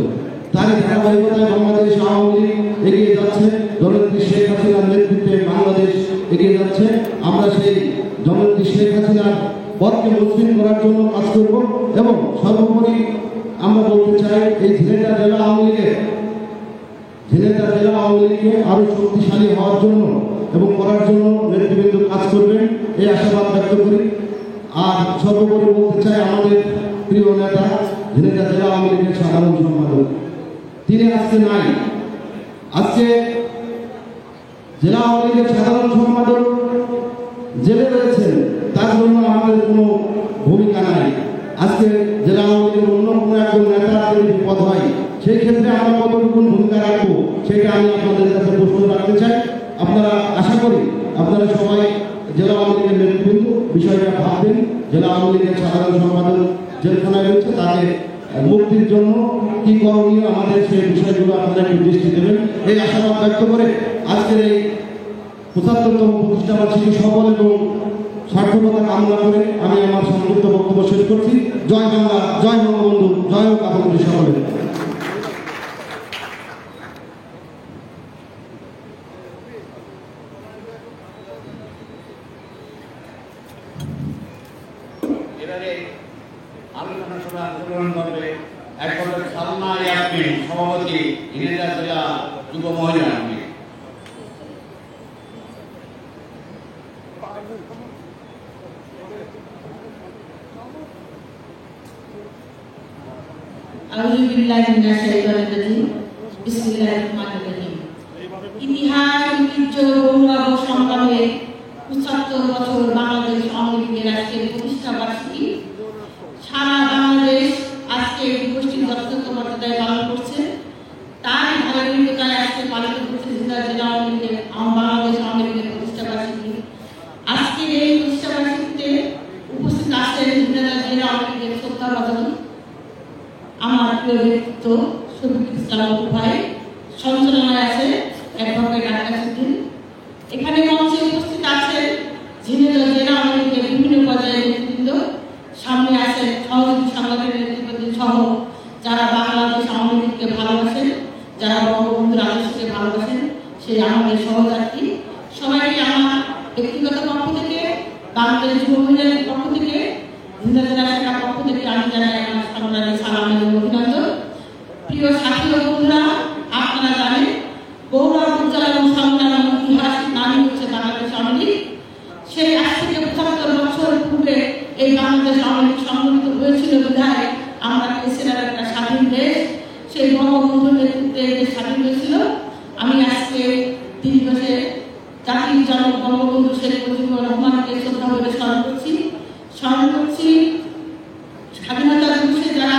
[SPEAKER 2] তারই ধারাবাহিকতায় বাংলাদেশ আওয়ামী লীগ এগিয়ে যাচ্ছে, জননেত্রী শেখ হাসিনার নেতৃত্বে বাংলাদেশ এগিয়ে যাচ্ছে। আমরা সেই জননেত্রী শেখ হাসিনার পথকে মসৃণ করার জন্য কাজ করব এবং সর্বোপরি আমরা বলতে চাই এই ঝিনাইদহ জেলা আওয়ামী লীগকে আরো শক্তিশালী হওয়ার জন্য এবং করার জন্য নেতৃবৃন্দ কাজ করবেন এই আশাবাদ ব্যক্ত করি। আর সর্বোপরি বলতে চাই আমাদের প্রিয় নেতা ঝিনাইদহ জেলা আওয়ামী লীগের সাধারণ সম্পাদক, তিনি আজকে নাই। আজকে জেলা আওয়ামী লীগের সাধারণ সম্পাদক জেলে রয়েছেন, তার জন্য আমাদের কোনো ভূমিকা নাই। আজকে জেলা আওয়ামী লীগের অন্য কোনো একজন নেতা যদি বিপদ হয় সেই ক্ষেত্রে আমরা কতটুকু ভূমিকা রাখবো সেটা আমি আপনাদের কাছে প্রশ্ন রাখতে চাই। আপনারা আশা করি আপনারা সবাই জেলা আওয়ামী লীগের নেতৃবৃন্দ বিষয়টা ভাববেন। জেলা আওয়ামী লীগের সাধারণ সম্পাদক জেলখানায় রয়েছে, তাকে মুক্তির জন্য কি করণীয় আমাদের সেই বিষয়গুলো আপনারা একটু দৃষ্টি দেবেন এই আশাবাদ ব্যক্ত করে আজকের এই ৭৫তম প্রতিষ্ঠা বার্ষিকী সফল এবং সার্থকতা কামনা করে আমি আমার সংক্ষিপ্ত বক্তব্য শেষ করছি। জয় বাংলা, জয় বঙ্গবন্ধু, জয় হোক আপনাদের সকলের।
[SPEAKER 3] এবারে আলোচনা সভায় অংশগ্রহণ করবে একজন সালমা ইয়াসমিন, সভাপতি ঝিনাইদহ জেলা যুব মহিলা লীগ।
[SPEAKER 11] আউযুবিল্লাহি মিনাশ শাইতানির রাজিম। বিসমিল্লাহির রহমানির রহিম। ইতিহাস লীগের প্রতিষ্ঠাবার্ষিকী। আজকে এই প্রতিষ্ঠাবার্ষিকীতে উপস্থিত আছেন জেলা আওয়ামী লীগের শ্রদ্ধাভাজন আমার প্রিয় ব্যক্তিত্ব শফিকুল ইসলাম ভাই, সঞ্চালনায় আছে অ্যাডভোকেট আকাশ উদ্দিন। এখানে মঞ্চে উপস্থিত আছেন ঝিনাইদহ জেলা আওয়ামী লীগের বিভিন্ন পর্যায়ের নেতৃবৃন্দ, সামনে আছেন সহযোগী সাংবাদিক নেতৃবৃন্দ সহ যারা বাংলাদেশ আওয়ামী লীগকে ভালোবাসেন, যারা বঙ্গবন্ধুর আদর্শকে ভালোবাসেন, সেই আমাদের সহযাত্রী সবাইকে আমার ব্যক্তিগত পক্ষ থেকে, বাংলাদেশ যুব মহিলাদের পক্ষ থেকে, ঝিনাইদহ জেলা শাখার পক্ষ থেকে আমি জানাই আমার সংগ্রামী সালাম এবং অভিনন্দন। প্রিয় সাথী ও বন্ধুরা, আপনারা জানেন গৌরব উজ্জ্বল এবং সংগ্রাম এবং ইতিহাস নামই হচ্ছে বাংলাদেশ আওয়ামী লীগ। সেই আজ থেকে 75 বছর পূর্বে এই বাংলাদেশ আওয়ামী লীগ সংগঠিত হয়েছিল বিধায় আমরা পেয়েছিলাম একটা স্বাধীন দেশ। সেই বঙ্গবন্ধুর নেতৃত্বে দেশ স্বাধীন হয়েছিল। আমি আজকে দিবসে জাতির জনক বঙ্গবন্ধু শেখ মুজিবুর রহমানকে শ্রদ্ধাভরে স্মরণ করছি স্বাধীনতা দিবসে যারা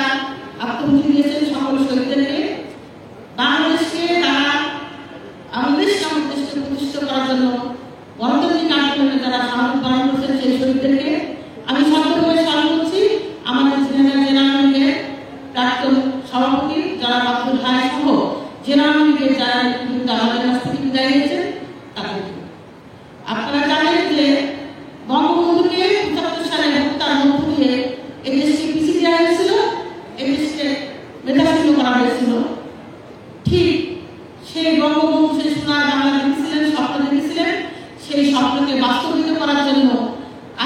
[SPEAKER 11] আত্মহত্যা দিয়েছেন সকল শহীদদেরকে। বাংলাদেশকে তারা আমাদের দেশকে প্রতিষ্ঠা করার জন্য গণতান্ত্রিক আন্দোলনে যারা সাহস পালন করছেন সেই শহীদদেরকে আমি সন্তর্পণে স্মরণ করছি। আমাদের ঝিনাইদহ জেলা আওয়ামী লীগের প্রাক্তন সভাপতি যারা আব্দুল হাই সহ জেলা আওয়ামী লীগের যারা নেতৃবৃন্দ আমাদের কাছ থেকে বিদায় নিয়েছেন তাদেরকে। আপনারা জানেন যে বঙ্গবন্ধুকে 75 সালে হত্যার মধ্য দিয়ে এই দেশকে পিছিয়ে দেওয়া হয়েছিল, এই দেশকে মেধাশূন্য করা হয়েছিল। ঠিক সেই বঙ্গবন্ধু সেই সোনার বাংলা দেখেছিলেন, স্বপ্ন দেখেছিলেন, সেই স্বপ্নকে বাস্তবায়িত করার জন্য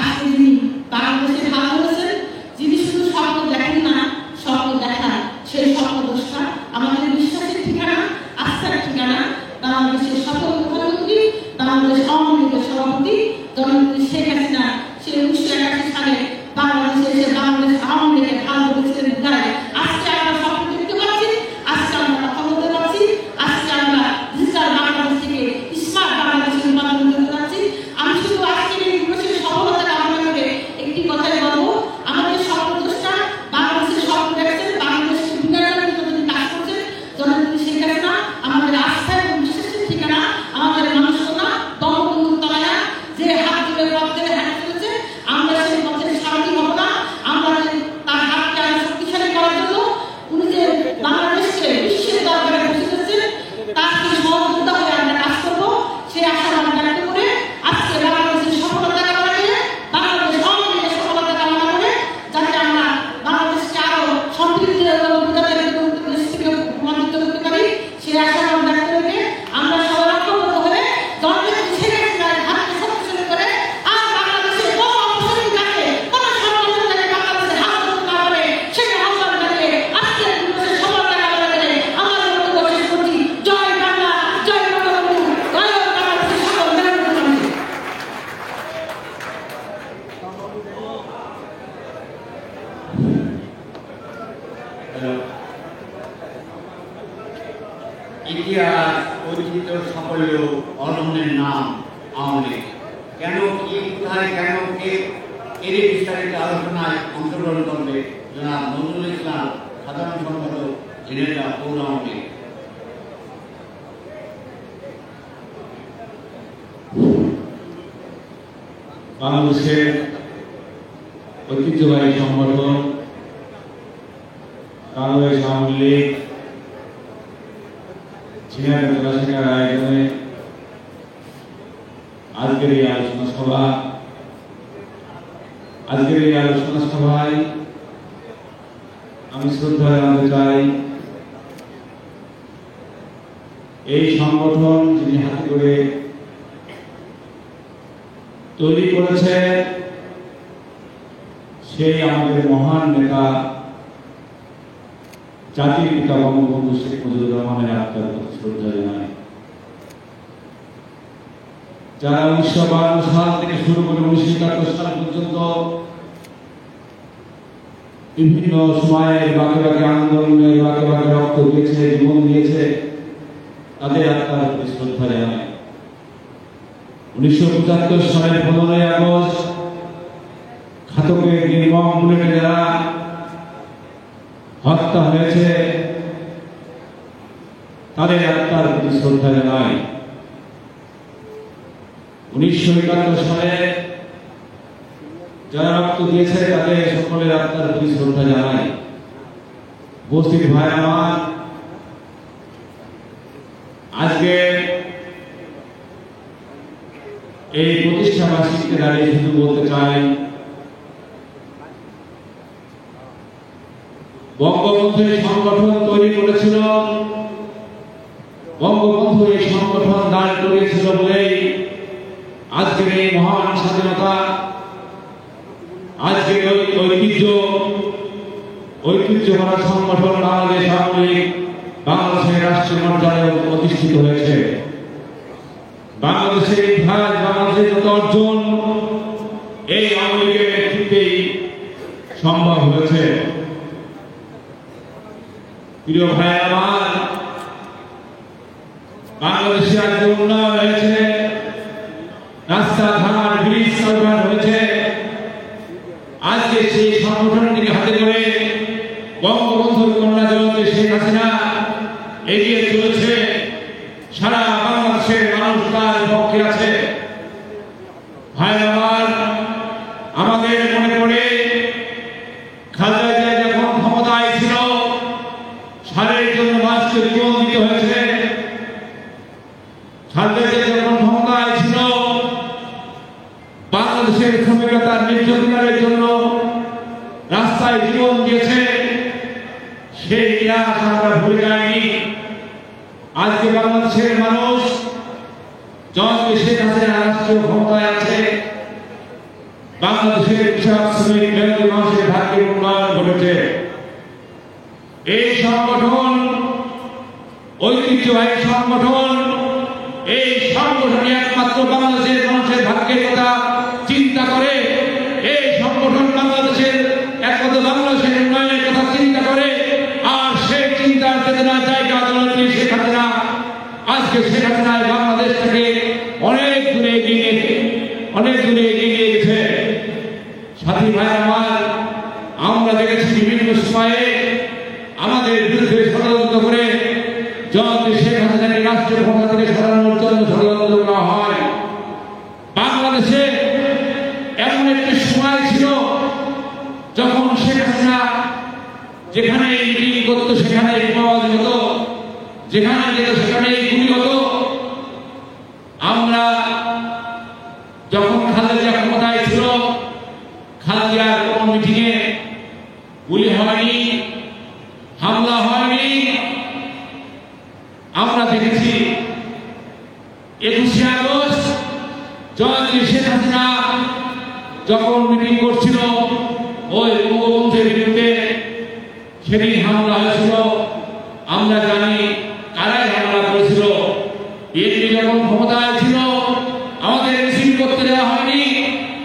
[SPEAKER 11] আজকে যিনি বাংলাদেশে হাত ধরেছেন, যিনি শুধু স্বপ্ন দেখেন না, স্বপ্ন দেখান, সেই স্বপ্নদ্রষ্টা আমাদের বিশ্বাসের ঠিকানা, আস্থার ঠিকানা বাংলাদেশের সফল প্রধানমন্ত্রী, বাংলাদেশ আওয়ামী লীগের সভাপতি জননেত্রী শেখ হাসিনা। সে 1981 সালে বাংলাদেশে এসে বাংলাদেশ আওয়ামী লীগের হাল ধরেছিলেন বিধায় আজকে আমরা স্বপ্ন দেখতে পাচ্ছি, আজকে আমরা কথা বলতে পারছি, আজকে আমরা ডিজিটাল বাংলাদেশ থেকে স্মার্ট বাংলাদেশে রূপান্তরিত করতে পারছি। আমি শুধু আজকের এই দিবসের সফলতা কামনা করে একটি কথাই বলবো, আমাদের স্বপ্নদ্রষ্টা বাংলাদেশের স্বপ্ন দেখছেন, বাংলাদেশের বিনিয়োগের জন্য তিনি কাজ করছেন জননেত্রী শেখ হাসিনা। আমাদের আস্থা এবং বিশ্বাসের ঠিকানা আমাদের মানুষরা বঙ্গবন্ধুর তলায় যে হাত ধরে পথ ধরে হাঁটতে চলেছে, আমরা সেই পথের সারথি হব না। আমরা তার হাতকে আরো শক্তিশালী করার জন্য উনি যে বাংলাদেশকে বিশ্বের দরবারে বসে যাচ্ছেন তার সেই সহযোগিতা হয়ে আমরা কাজ করবো, সেই আশা আমরা ব্যক্ত করে আজকে বাংলাদেশের সফলতা কামনা করে, বাংলাদেশ আওয়ামী লীগের সফলতা কামনা করে, যাতে আমরা বাংলাদেশকে আরো সমৃদ্ধ এবং বিকাশের দেশ থেকে রূপান্তরিত করতে পারি, সেই আশা আমরা ব্যক্ত করে আমরা সবাই ঐক্যবদ্ধ হয়ে জননেত্রী শেখ হাসিনার হাতকে শক্তিশালী করে আর বাংলাদেশের কোনো অপশক্তি থাকে, কোনো ষড়যন্ত্র থাকে বাংলাদেশের হাত ধরতে না পারে, সেই আহ্বান জানিয়ে আজকের দিবসের সফলতা কামনা করে আমার বক্তব্য শেষ করছি। জয় বাংলা, জয় বঙ্গবন্ধু, জয় বাংলাদেশের সকল মেরুদণ্ড।
[SPEAKER 3] ইতিহাস, ঐতিহ্য, সাফল্য, অনন্যের নাম আওয়ামী লীগ। কেন, কি, কোথায়, কেন, কে, এর বিস্তারিত আলোচনায় অংশগ্রহণ করবে জনাব নজরুল ইসলাম, সাধারণ সম্পাদক ঝিনাইদহ পৌর আওয়ামী লীগ।
[SPEAKER 9] বাংলাদেশের ঐতিহ্যবাহী সংগঠন বাংলাদেশ আওয়ামী লীগ ঝিনাইদহ জেলা শাখার আয়োজনে আজকের এই আলোচনা সভায় আমি শ্রদ্ধা জানাতে চাই এই সংগঠন যিনি হাতে করে তৈরি করেছে সেই আমাদের মহান নেতা জাতির পিতা বঙ্গবন্ধু শেখ মুজিবুর রহমানের আত্মার প্রতি শ্রদ্ধা জানাই। যারা 1952 সাল থেকে শুরু করে 1971 সাল পর্যন্ত বিভিন্ন সময়ের বাঁকে বাঁকে আন্দোলনের বাঁকে বাঁকে রক্ত দিয়েছে, জীবন দিয়েছে, তাদের আত্মার প্রতি শ্রদ্ধা জানাই। 1975 সালের 15ই আগস্ট ঘাতকের নির্মম বুলেটে যারা হত্যা হয়েছে তাদের আত্মার প্রতি শ্রদ্ধা জানাই।
[SPEAKER 4] 1971 সালে যারা রক্ত দিয়েছে তাদের সকলের আত্মার প্রতি শ্রদ্ধা জানাই। উপস্থিত ভাই আমার, আজকে এই প্রতিষ্ঠা বার্ষিকীতে দাঁড়িয়ে শুধু বলতে চাই, বঙ্গবন্ধু এই সংগঠন তৈরি করেছিল, বঙ্গবন্ধু এই সংগঠন দাঁড় করিয়েছিল বলেই আজকের এই মহান স্বাধীনতা, আজকের ঐতিহ্য ভরা সংগঠন বাংলাদেশ আওয়ামী লীগ বাংলাদেশের রাষ্ট্রীয় মর্যাদায় প্রতিষ্ঠিত হয়েছে। বাংলাদেশের ইতিহাস, বাংলাদেশের যত অর্জন এই আওয়ামী লীগের নেতৃত্বেই সম্ভব হয়েছে। প্রিয় ভাই আমার, বাংলাদেশে আজকে উন্নয়ন হয়েছে, রাস্তাঘাট, ব্রিজ কালভার্ট হয়েছে। আজকে সেই সংগঠনটিকে হাতে করে বঙ্গবন্ধুর কন্যা জয়ন্তী শেখ হাসিনা এগিয়ে চলেছে। সারা বাংলাদেশের মানুষ তার পক্ষে আছে। ভাই আমার, আমাদের মনে পড়ে খালেদা জিয়া যখন ক্ষমতায় ছিল, সারের জন্য মানুষকে জীবন দিতে হয়েছে। খালেদা জিয়া যখন ক্ষমতায় ছিল, বাংলাদেশের শ্রমিকরা তার নির্যাতনের জন্য রাস্তায় জীবন দিয়েছে। সেই ইতিহাস আমরা ভুলে যাইনি। আজকে বাংলাদেশের মানুষ জয়ন্তী শেখ হাসিনা রাষ্ট্রীয় ক্ষমতায় আছে। বাংলাদেশের কৃষক, শ্রমিক, মেহনতি মানুষের ভাগ্যের উন্নয়ন ঘটেছে। এই সংগঠন ঐতিহ্যবাহী সংগঠন, এই সংগঠনে একমাত্র বাংলাদেশের মানুষের ভাগ্যের কথা চিন্তা করে। এই সংগঠন বাংলাদেশের একমাত্র বাংলাদেশের উন্নয়নের কথা চিন্তা করে। আর সেই চিন্তার চেতনা জায়গা জননেত্রী শেখ হাসিনা আজকে শেখ হাসিনায় বাংলাদেশ থেকে অনেক দূরে এগিয়ে নিয়ে গেছে। সাথী ভাই আমার, আমরা দেখেছি বিভিন্ন সময়ে আমাদের বিরুদ্ধে ষড়যন্ত্র করে জয়ন্তী শেখ হাসিনাকে রাষ্ট্রীয় ক্ষমতা থেকে সরানোর জন্য ষড়যন্ত্র করা হয়। বাংলাদেশে এমন একটি সময় ছিল যখন শেখ হাসিনা যেখানে মিটিং করতো সেখানে বোমাবাজি হতো, যেখানে যেত সেখানে গুলি হতো। আমরা যখন খালেদা জিয়া ক্ষমতায় ছিল, খালেদা জিয়ার কোন মিটিংয়ে গুলি হয়নি, হামলা হয়নি। আমরা দেখেছি 21শে আগস্ট জয়ন্তী শেখ হাসিনা যখন মিটিং করছিল, ওই বঙ্গবন্ধুর বিরুদ্ধে সেদিন হামলা হয়েছিল। আমরা জানি কারাই হামলা করেছিল। বিএনপি যখন ক্ষমতায় ছিল, আমাদের মিছিল করতে দেওয়া হয়নি,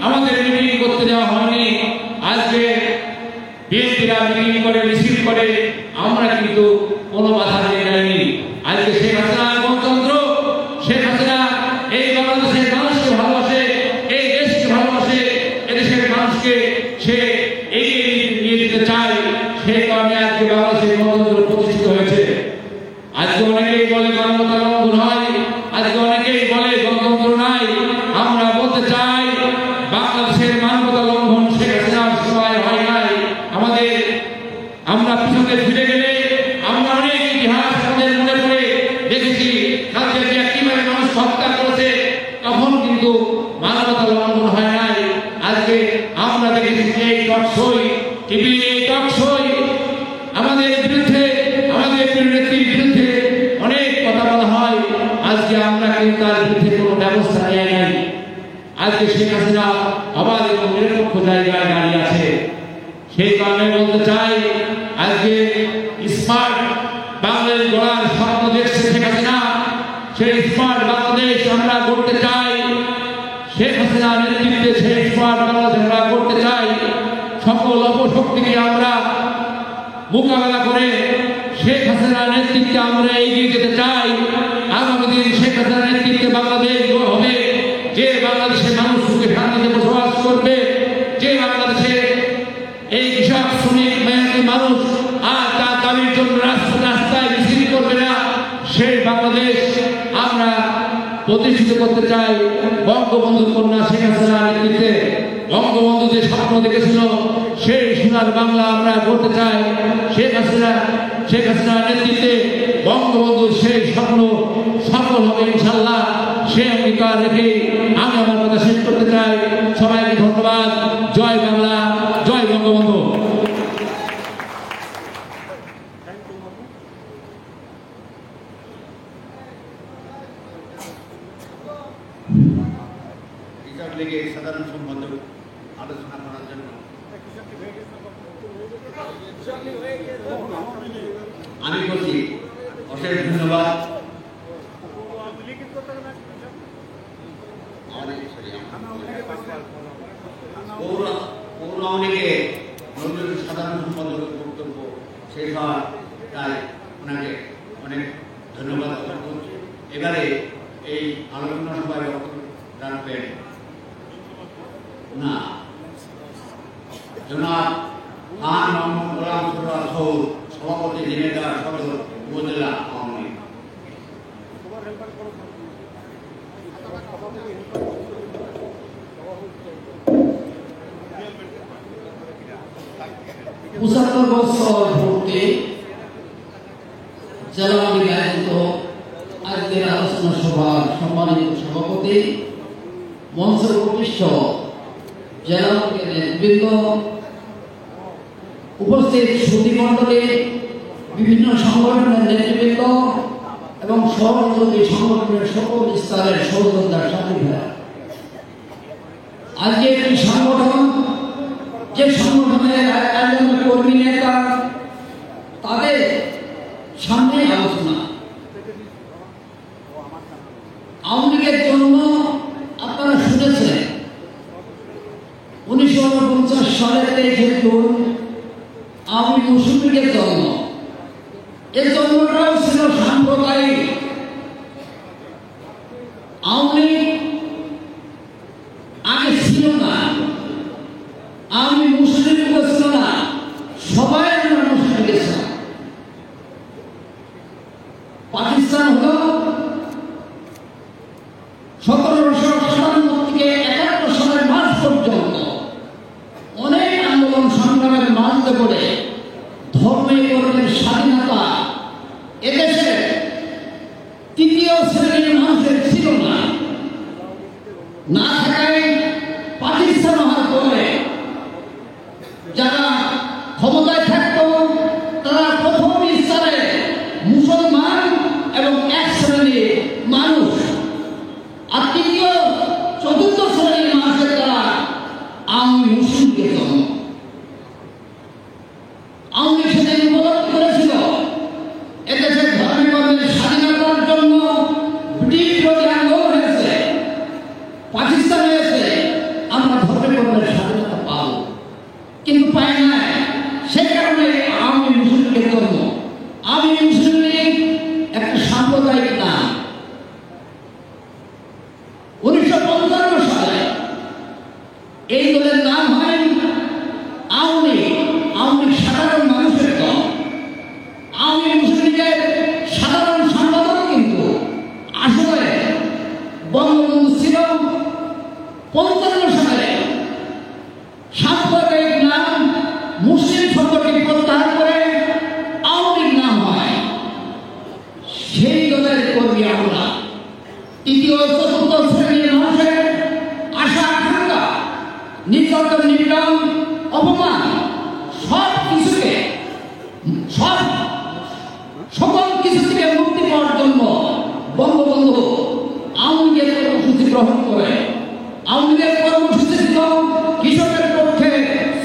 [SPEAKER 4] আমাদের মিটিং করতে দেওয়া হয়নি। আজকে বিএনপিরা মিটিং করে, মিছিল করে, আমরা কিন্তু কোনো বাধা দিয়ে যাইনি। আজকে শেখ হাসিনা গণতন্ত্র, শেখ হাসিনা এই বাংলাদেশের মানুষকে ভালোবাসে, এই দেশকে ভালোবাসে, এদেশের মানুষকে সে এগিয়ে নিয়ে যেতে চায়। সেই কারণে আজকে বাংলাদেশের গণতন্ত্র প্রতিষ্ঠিত হয়েছে। আজকে অনেকেই বলে মানবতা লঙ্ঘন হয়, আজকে অনেকেই বলে গণতন্ত্র নাই। আমরা বলতে চাই, বাংলাদেশের মানবতা লঙ্ঘন শেখ হাসিনার সময় হয় নাই। আমরা পিছনে ফিরে গেলে আমরা অনেক ইতিহাস আমাদের মনে পড়ে দেখেছি। কালকে যে কিভাবে মানুষ হত্যা করেছে, তখন কিন্তু মানবতা লঙ্ঘন হয় নাই। আজকে আমরা দেখেছি এই টকশোই, টিভি টকশোই আমাদের বিরুদ্ধে, আমাদের নেত্রীর বিরুদ্ধে অনেক কথা বলা হয়। আজকে আমরা কিন্তু তার বিরুদ্ধে কোনো ব্যবস্থা নেই নাই। আজকে শেখ হাসিনা অবাধ এবং নিরপেক্ষ জায়গায় দাঁড়িয়ে আছে। সেই কারণে বলতে চাই, আজকে স্মার্ট বাংলাদেশ গড়ার স্বপ্ন দেখছে শেখ হাসিনা। সেই স্মার্ট বাংলাদেশ আমরা করতে চাই। শেখ হাসিনার নেতৃত্বে সেই স্মার্ট বাংলাদেশ আমরা করতে চাই। সকল অপশক্তিকে আমরা মোকাবেলা করে শেখ হাসিনার নেতৃত্বে আমরা এগিয়ে যেতে চাই। আগামী দিন শেখ হাসিনার নেতৃত্বে বাংলাদেশ হবে, যে বাংলাদেশের মানুষ সুখে শান্তিতে বসবাস করবে, যে বাংলাদেশে এই কৃষক, শ্রমিক, মেহনতি মানুষ আর তার দাবির জন্য রাস্তায় মিছিল করবে না, সেই বাংলাদেশ আমরা প্রতিষ্ঠা
[SPEAKER 7] প্রতিষ্ঠিত করতে চাই বঙ্গবন্ধুর কন্যা শেখ হাসিনার নেতৃত্বে। বঙ্গবন্ধু যে স্বপ্ন দেখেছিল সেই সোনার বাংলা আমরা করতে চাই। শেখ হাসিনার নেতৃত্বে বঙ্গবন্ধুর সেই স্বপ্ন সফল হবে ইনশাল্লাহ। সে অঙ্গীকার রেখে আমি আমার কথা শেষ করতে চাই। সবাইকে ধন্যবাদ। জয় বাংলা, জয় বঙ্গবন্ধু।
[SPEAKER 3] রিজার্ভ লীগের সাধারণ সম্পাদক আলোচনা করার জন্য আমি বলছি অশেষ ধন্যবাদ। পৌর আওয়ামী লীগের সাধারণ সম্পাদক বক্তব্য শেষ হওয়ার তাই ওনাকে অনেক ধন্যবাদ জ্ঞাপন করছি। এবারে এই আলোচনা সভায় বক্তব্য রাখবেন না জনাব খান মোহাম্মদ গোলাম সরওয়ার সৌদ, সভাপতি ঝিনাইদহ সদর উপজেলা আওয়ামী লীগ।
[SPEAKER 12] পঁচাত্তর বছর পূর্বে জেলা আওয়ামী লীগ আয়োজিত আজকের আলোচনা সভার সম্মানিত সভাপতি, মঞ্চের উপবিষ্ট জেলা আওয়ামী লীগের নেতৃবৃন্দ, উপস্থিত সুধীমণ্ডলী, বিভিন্ন সংগঠনের নেতৃবৃন্দ এবং সহযোগী সংগঠনের সকল স্তরের সহযোগিতার সাথীরা, আজকে একটি সংগঠন যে সংগঠনের একজন কর্মী নেতা তাদের সামনে আলোচনা আওয়ামী লীগের জন্য আপনারা শুনেছেন 1949 সালের 23 জুন আওয়ামী মুসলিম লীগের জন্ম। এর জন্মটাও ছিল সাম্প্রদায়িক। আওয়ামী লীগ আগে ছিল না, আওয়ামী মুসলিম লীগ ছিল না, সবাই আমরা মুসলিম লীগ ছিলাম। পাকিস্তান হলো 1757 থেকে 71 সালের মার্চ পর্যন্ত অনেক আন্দোলন সংগ্রামের মাঝে পড়ে ধর্মের স্বাধীনতা এদেশে তৃতীয় শ্রেণীর মানুষের ছিল না। না থাকায় পাকিস্তান হওয়ার পরে যারা ক্ষমতায় থাকত তারা প্রথম স্তরে মুসলমান এবং এক শ্রেণীর মানুষ, আর তৃতীয় চতুর্থ শ্রেণীর মানুষের দ্বারা আওয়ামী মুসলিমকে জন্ম। আওয়ামী সেদিন উপলব্ধি করেছিল এদেশের ধর্মের স্বাধীনতার জন্য ব্রিটিশ বিরোধী আন্দোলন হয়েছে, পাকিস্তান হয়েছে, আমরা ধর্মের স্বাধীনতা পাবো, কিন্তু পাই না। সেই কারণে আওয়ামী মুসলিমকে জন্ম। আওয়ামী মুসলিম লীগ একটা সাম্প্রদায়িক নাম। 1955 সালে এই দলের নাম হয় আওয়ামী লীগ। আওয়ামী লীগ সাধারণ মানুষের দল। আওয়ামী মুসলিম লীগের সাধারণ সম্পাদক কিন্তু আসলে বঙ্গবন্ধু ছিল। 55 সালে সাম্প্রদায়িক নাম মুসলিম শব্দটি প্রত্যাহার করে আওয়ামী লীগ নাম হয়। সেই দলের কর্মী আমরা। তৃতীয় চতুর্থ শ্রেণীর মানুষের আশা আকাঙ্ক্ষা, নির্যাতন, নিপীড়ন, অপমান সব কিছুকে সকল কিছু থেকে মুক্তি পাওয়ার জন্য বঙ্গবন্ধু আওয়ামী লীগের কর্মসূচি গ্রহণ করে। আওয়ামী লীগের কর্মসূচি ছিল কৃষকের পক্ষে,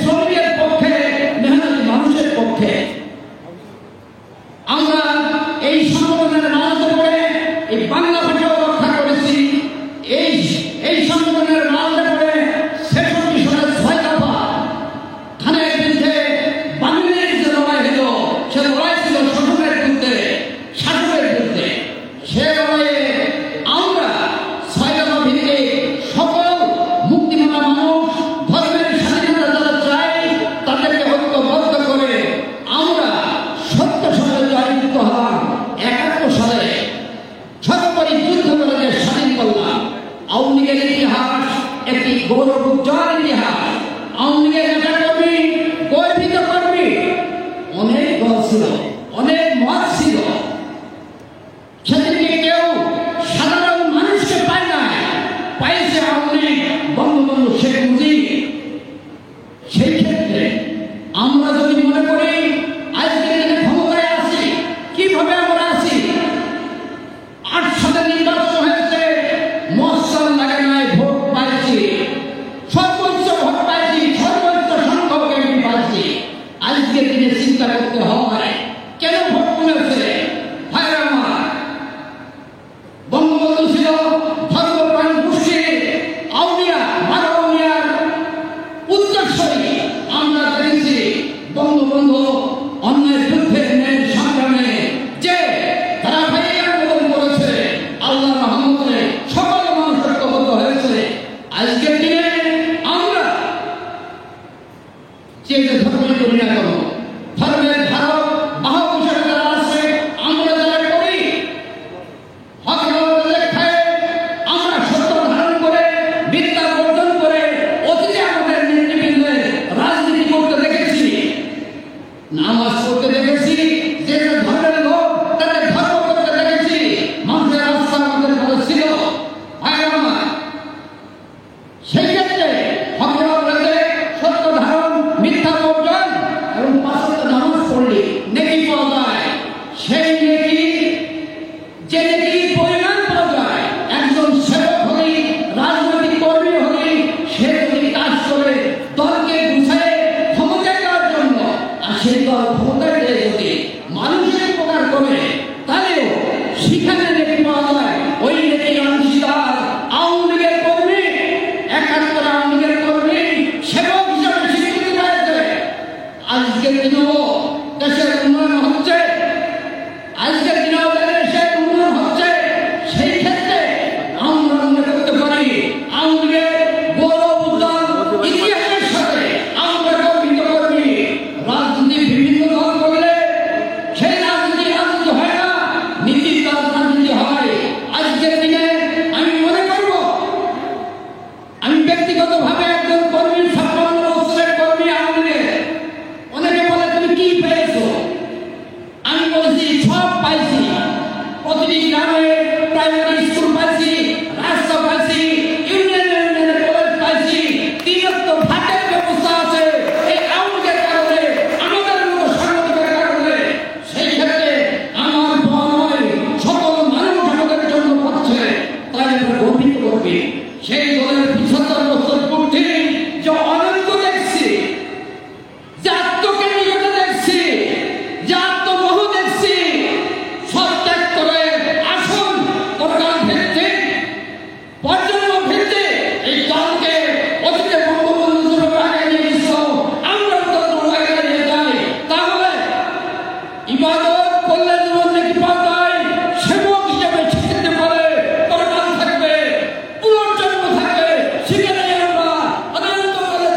[SPEAKER 12] শ্রমিকের পক্ষে, মেহনতি মানুষের পক্ষে। আমরা এই সংগঠনের মাঝে পড়ে এই বাংলা ভাষাও রক্ষা করেছি। এই সংগঠনের মাঝে পড়ে 66 সালের 6 দফা খানের বিরুদ্ধে বাঙালির যে লড়াই হলো, সে লড়াই ছিল শোষণের বিরুদ্ধে, শাসনের বিরুদ্ধে। সে লড়াইয়ে আমরা 6 দফা ভিত্তিক সকল মুক্তিমানা মানুষ, ধর্মের স্বাধীনতা যারা চাই তাদেরকে ঐক্যবদ্ধ করে আমরা 70 সালে জয়যুক্ত হলাম। 71 সালে সর্বোপরি যুদ্ধ করে স্বাধীন করলাম। ইতিহাস একটি গৌরব উজ্জ্বল ইতিহাস। আওয়ামী লীগের নেতা কর্মী, গর্বিত কর্মী, অনেক দল ছিল, অনেক মত ছিল। সেদিকে কেউ সাধারণ মানুষকে পায় না, পাইছে আওয়ামী লীগ, বঙ্গবন্ধু শেখ মুজিব। সেই ক্ষেত্রে আমরা যদি মনে করি আজকে দিনে ক্ষমতায় আছি, কিভাবে আমরা আছি? 8 সালে নির্বাচন হয়েছে, মশাল লাগে নাই, ভোট পাইছি, সর্বোচ্চ ভোট পাইছি, সর্বোচ্চ সংখ্যক এমপি পাইছি। আজকে দিনে চিন্তা করতে হয় কেন ভোট কমেছে? ভাইরা আমার, বঙ্গবন্ধু ছিল ধর্মপ্রাণ গোষ্ঠী আউলিয়া, মানবীয়ার উত্তরসূরি। আমরা দেখেছি বঙ্গবন্ধু অন্যের বিরুদ্ধে ন্যায়ের সংগ্রামে যে তারা ভাইয়ের আন্দোলন করেছে, আল্লাহর রহমতে সকল মানুষ ঐক্যবদ্ধ হয়েছে। আজকের দিনে আমরা যে ধর্মের করি না কেন, ধর্মের ধারক বাহক হিসেবে যারা আছে, আমরা যারা করি আমরা সত্য ধারণ করে, বিদ্যা অর্জন করে অতীতে আমাদের নেতৃবৃন্দের রাজনীতি করতে দেখেছি, নামাজ পড়তে দেখেছি, যে ধর্মের লোক তাদের ধর্ম করতে দেখেছি, মানুষের আস্থা আমাদের মধ্যে ছিল। সেই ক্ষেত্রে সত্য ধারণ, মিথ্যা বর্জন এবং 5 ওয়াক্ত নামাজ পড়লে নেকি পাওয়া যায়। সেই নেকি, যে নেকি পরিমাণ পাওয়া যায়, একজন সেবক হলেই, রাজনৈতিক কর্মী হলেই, সে যদি কাজ করে দলকে গুছায় ক্ষমতায় দেওয়ার জন্য, আর সেই দল ক্ষমতায় দিয়ে যদি মানুষের উপকার করে, তাহলেও সেখানে নেকি পাওয়া যায়। ওই নেকির অংশীদার আওয়ামী লীগের কর্মী, 71 আওয়ামী লীগের কর্মী সেবক হিসাবে স্বীকৃতি পেয়েছে। আজকের দিনেও দেশের উন্নয়ন হচ্ছে, আজকের দিনেও দেশের উন্নয়ন হচ্ছে। সেই ক্ষেত্রে আমরা মনে করতে পারি আওয়ামী লীগের গৌরব উজ্জ্বল ইতিহাসের সাথে আমরা গর্বিত কর্মী। রাজনীতি বিভিন্ন দল করলে সেই রাজনীতি হয় না, নীতির রাজনীতি হয়। আজকের দিনে আমি মনে করব, আমি ব্যক্তিগতভাবে একজন কর্মী, 56 বছরের কর্মী আওয়ামী লীগের। অনেকে বলে তুমি কি পেয়েছো? আমি বলেছি সব পাইছি। প্রতিটি গ্রামে প্রাইমারি স্কুল পাইছি, রাস্তা পাইছি, ইউনিয়নের কলেজ পাইছি, 73 ভাটের ব্যবস্থা আছে। এই আওয়ামী লীগের কারণে, আমাদের মতো সাংবাদিকের কারণে। সেই ক্ষেত্রে আমার মনে সকল মানুষ আমাদের জন্য করছে, তাই আমরা গর্বিত করবি। সেই দলের 75 বছর পূর্তি যে অনন্ত দেখছি, যে আত্মকেন্দ্রিকতা দেখছি, যে আত্মমোহ দেখছি, সব ত্যাগ করে আসুন পরকাল ভিত্তিক, পর্যন্ত ভিত্তিক এই দলকে অতীতে বঙ্গবন্ধু যেভাবে আগে নিয়ে গেছিল, আমরা তত আগে নিয়ে যাই। তাহলে ইবাদত করলে জীবন নাকি পাওয়া যায়, সেবক হিসেবে স্বীকৃতি পারে, পরকাল থাকবে, পুনর্জন্ম থাকবে। সেখানে আমরা অনন্তকালের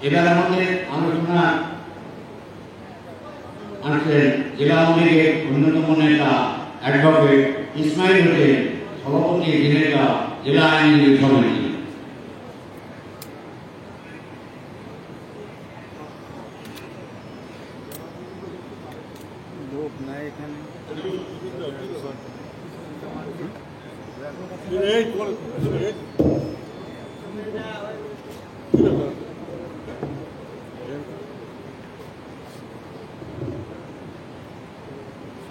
[SPEAKER 3] এবার আমাদের আলোচনা আনছেন জেলা আওয়ামী লীগের অন্যতম নেতা অ্যাডভোকেট ইসমাইল হোসেন, সভাপতি জেনেভা জেলা আইনজীবী সমিতি।
[SPEAKER 10] লোক নাই এখানে।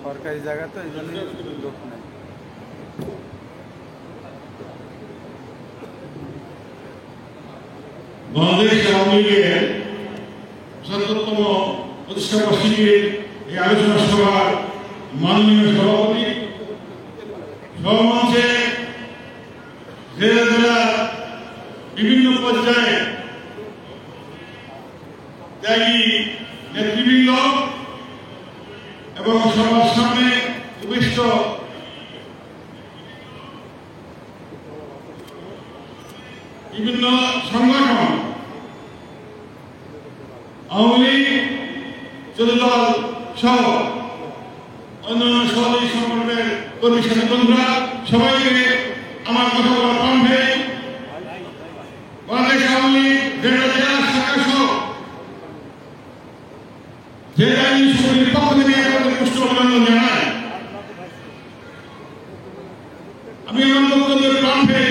[SPEAKER 10] সরকারি জায়গা তো এই জন্য লোক নাই।
[SPEAKER 13] বাংলাদেশ আওয়ামী লীগের ৭৭তম প্রতিষ্ঠা বার্ষিকীর এই আলোচনা সভার মাননীয় সভাপতি, সভামঞ্চে জেলা জেলার বিভিন্ন পর্যায়ে ত্যাগী নেতৃবৃন্দ এবং সবার সামনে উপবিষ্ট বিভিন্ন সংগঠন, আওয়ামী লীগ, যুবদল সহ অন্যান্য সহযোগী সংগঠনের কর্মী সাথী বন্ধুরা, সবাইকে আমার কথা বলার কণ্ঠে বাংলাদেশ আওয়ামী লীগ জেলা শাখা সহ জেলা সমিতির পক্ষ থেকে আপনাদের পুষ্ট অভিনন্দন জানাই। আমি আমার বক্তব্যের কণ্ঠে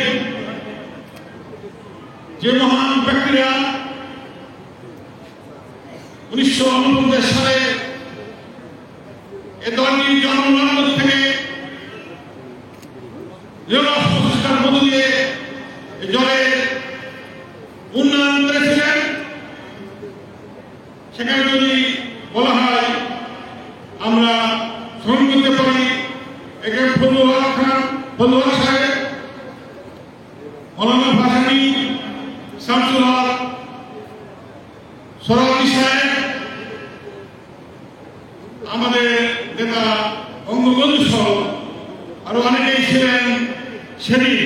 [SPEAKER 13] যে মহান ব্যক্তিরা 1949 সালে এ দলটির জন্মলগ্ন থেকে প্রচেষ্টার মধ্য দিয়ে জলের উন্নয়ন করেছিলেন, সেখানে যদি বলা হয় আমরা স্মরণ করতে পারি এখানে ফজলুল হক সাহেব, মৌলানা ভাসানী, শামসুল হক, সরাওয়ার্দী সাহেব, আমাদের নেতা বঙ্গবন্ধু সহ আরো অনেকেই ছিলেন। সেদিন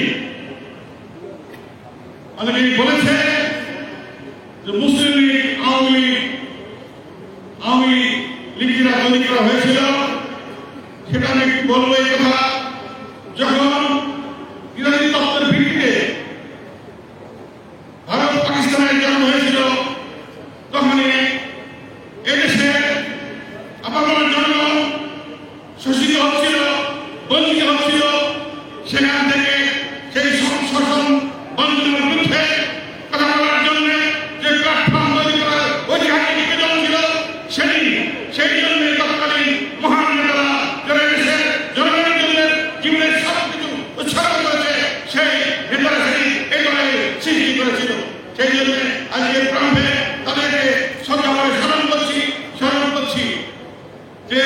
[SPEAKER 13] অনেকেই বলেছে যে মুসলিম লীগ আওয়ামী লীগরা তৈরি করা হয়েছিল। সেটা আমি বলবো এই কথা, যখন ইরানি তত্ত্বের ভিত্তিতে ভারত পাকিস্তানের জন্ম হয়েছিল, তখনই এদেশে আপনার জন্য শোষিত হচ্ছিল, বঞ্চিত হচ্ছিল। সেখান থেকে সেই শোষণ বঞ্চনার বিরুদ্ধে কথা বলার জন্য যে প্ল্যাটফর্ম তৈরি করার ঐতিহাসিক নিবেদন ছিল, সেই জন্য তৎকালীন মহান নেতারা যারা দেশের জনগণের জন্য জীবনের সবকিছু উৎসর্গ করেছে, সেই নেতারা এই দলের সৃষ্টি করেছিল। সেই জন্য আজকের প্রান্তে তাদেরকে শ্রদ্ধাভাবে স্মরণ করছি যে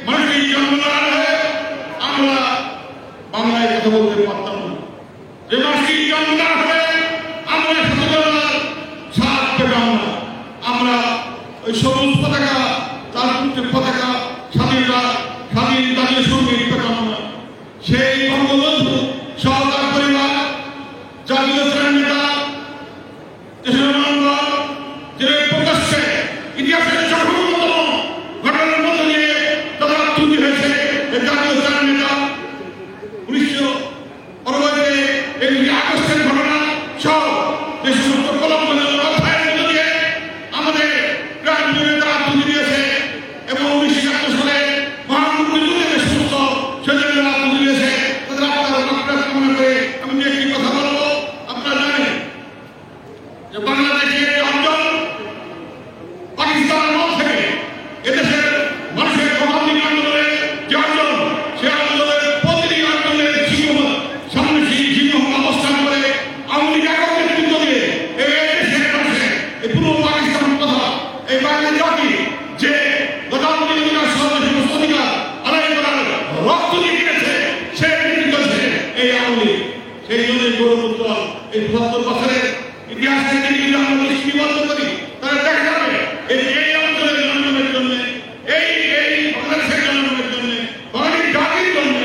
[SPEAKER 13] মানুষের জন্ম না হয়ে আমরা বাংলায় কথা বলতে পারতাম না, যে মানুষের জন্ম না হয়ে আমরা সচেতনতার সাথ পেতাম না। আমরা ওই সবুজ পতাকা, তার পতাকা, স্বাধীন জাতীয় সঙ্গীত পেতাম না। সেই বঙ্গবন্ধু সহ তার পরিবার, জাতীয় নেতা, দেশের মানব, যে প্রকাশ্যে ইতিহাসের সর্বোত্তম ঘটনার মধ্য দিয়ে তারা তৈরি হয়েছে জাতীয় নেতা। 1990 এগুলি আগস্টের ঘটনা সহ যে সমস্ত কলঙ্কজনক অধ্যায়ের মধ্য দিয়ে আমাদের প্রাণ জুড়ে তারা তৈরি দিয়েছে এবং 1971 সালে মহান মুক্তিযুদ্ধের যে সমস্ত সেজনেরা তৈরি দিয়েছে, তাদের আপনারা কামনা করে আমি যে একটি কথা বলবো। আপনারা জানেন যে বাংলাদেশের অঞ্চল পাকিস্তানের মধ্য থেকে এদেশের মানুষের ভোটাধিকার আন্দোলনের যে অঞ্চল, সে অঞ্চলের প্রতিটি অঞ্চলের সামনে অবস্থান করে আওয়ামী লীগ একক নেতৃত্ব দিয়ে এই দেশের মানুষের এই পূর্ব পাকিস্তান তথা এই বাঙালি জাতি যে গতানুগতিক অধিকার আদায় করার রক্ত দিয়ে গিয়েছে, সে নেতৃত্ব দিয়েছে এই আওয়ামী লীগ। সেই জন্য গৌরবোজ্জ্বল এই ৭৭ বছরের ইতিহাসকে যদি আমরা দৃষ্টিবদ্ধ করি, তাহলে দেখা যাবে এই অঞ্চলের জনগণের জন্য, এই বাংলাদেশের জনগণের জন্য, বাঙালি জাতির জন্য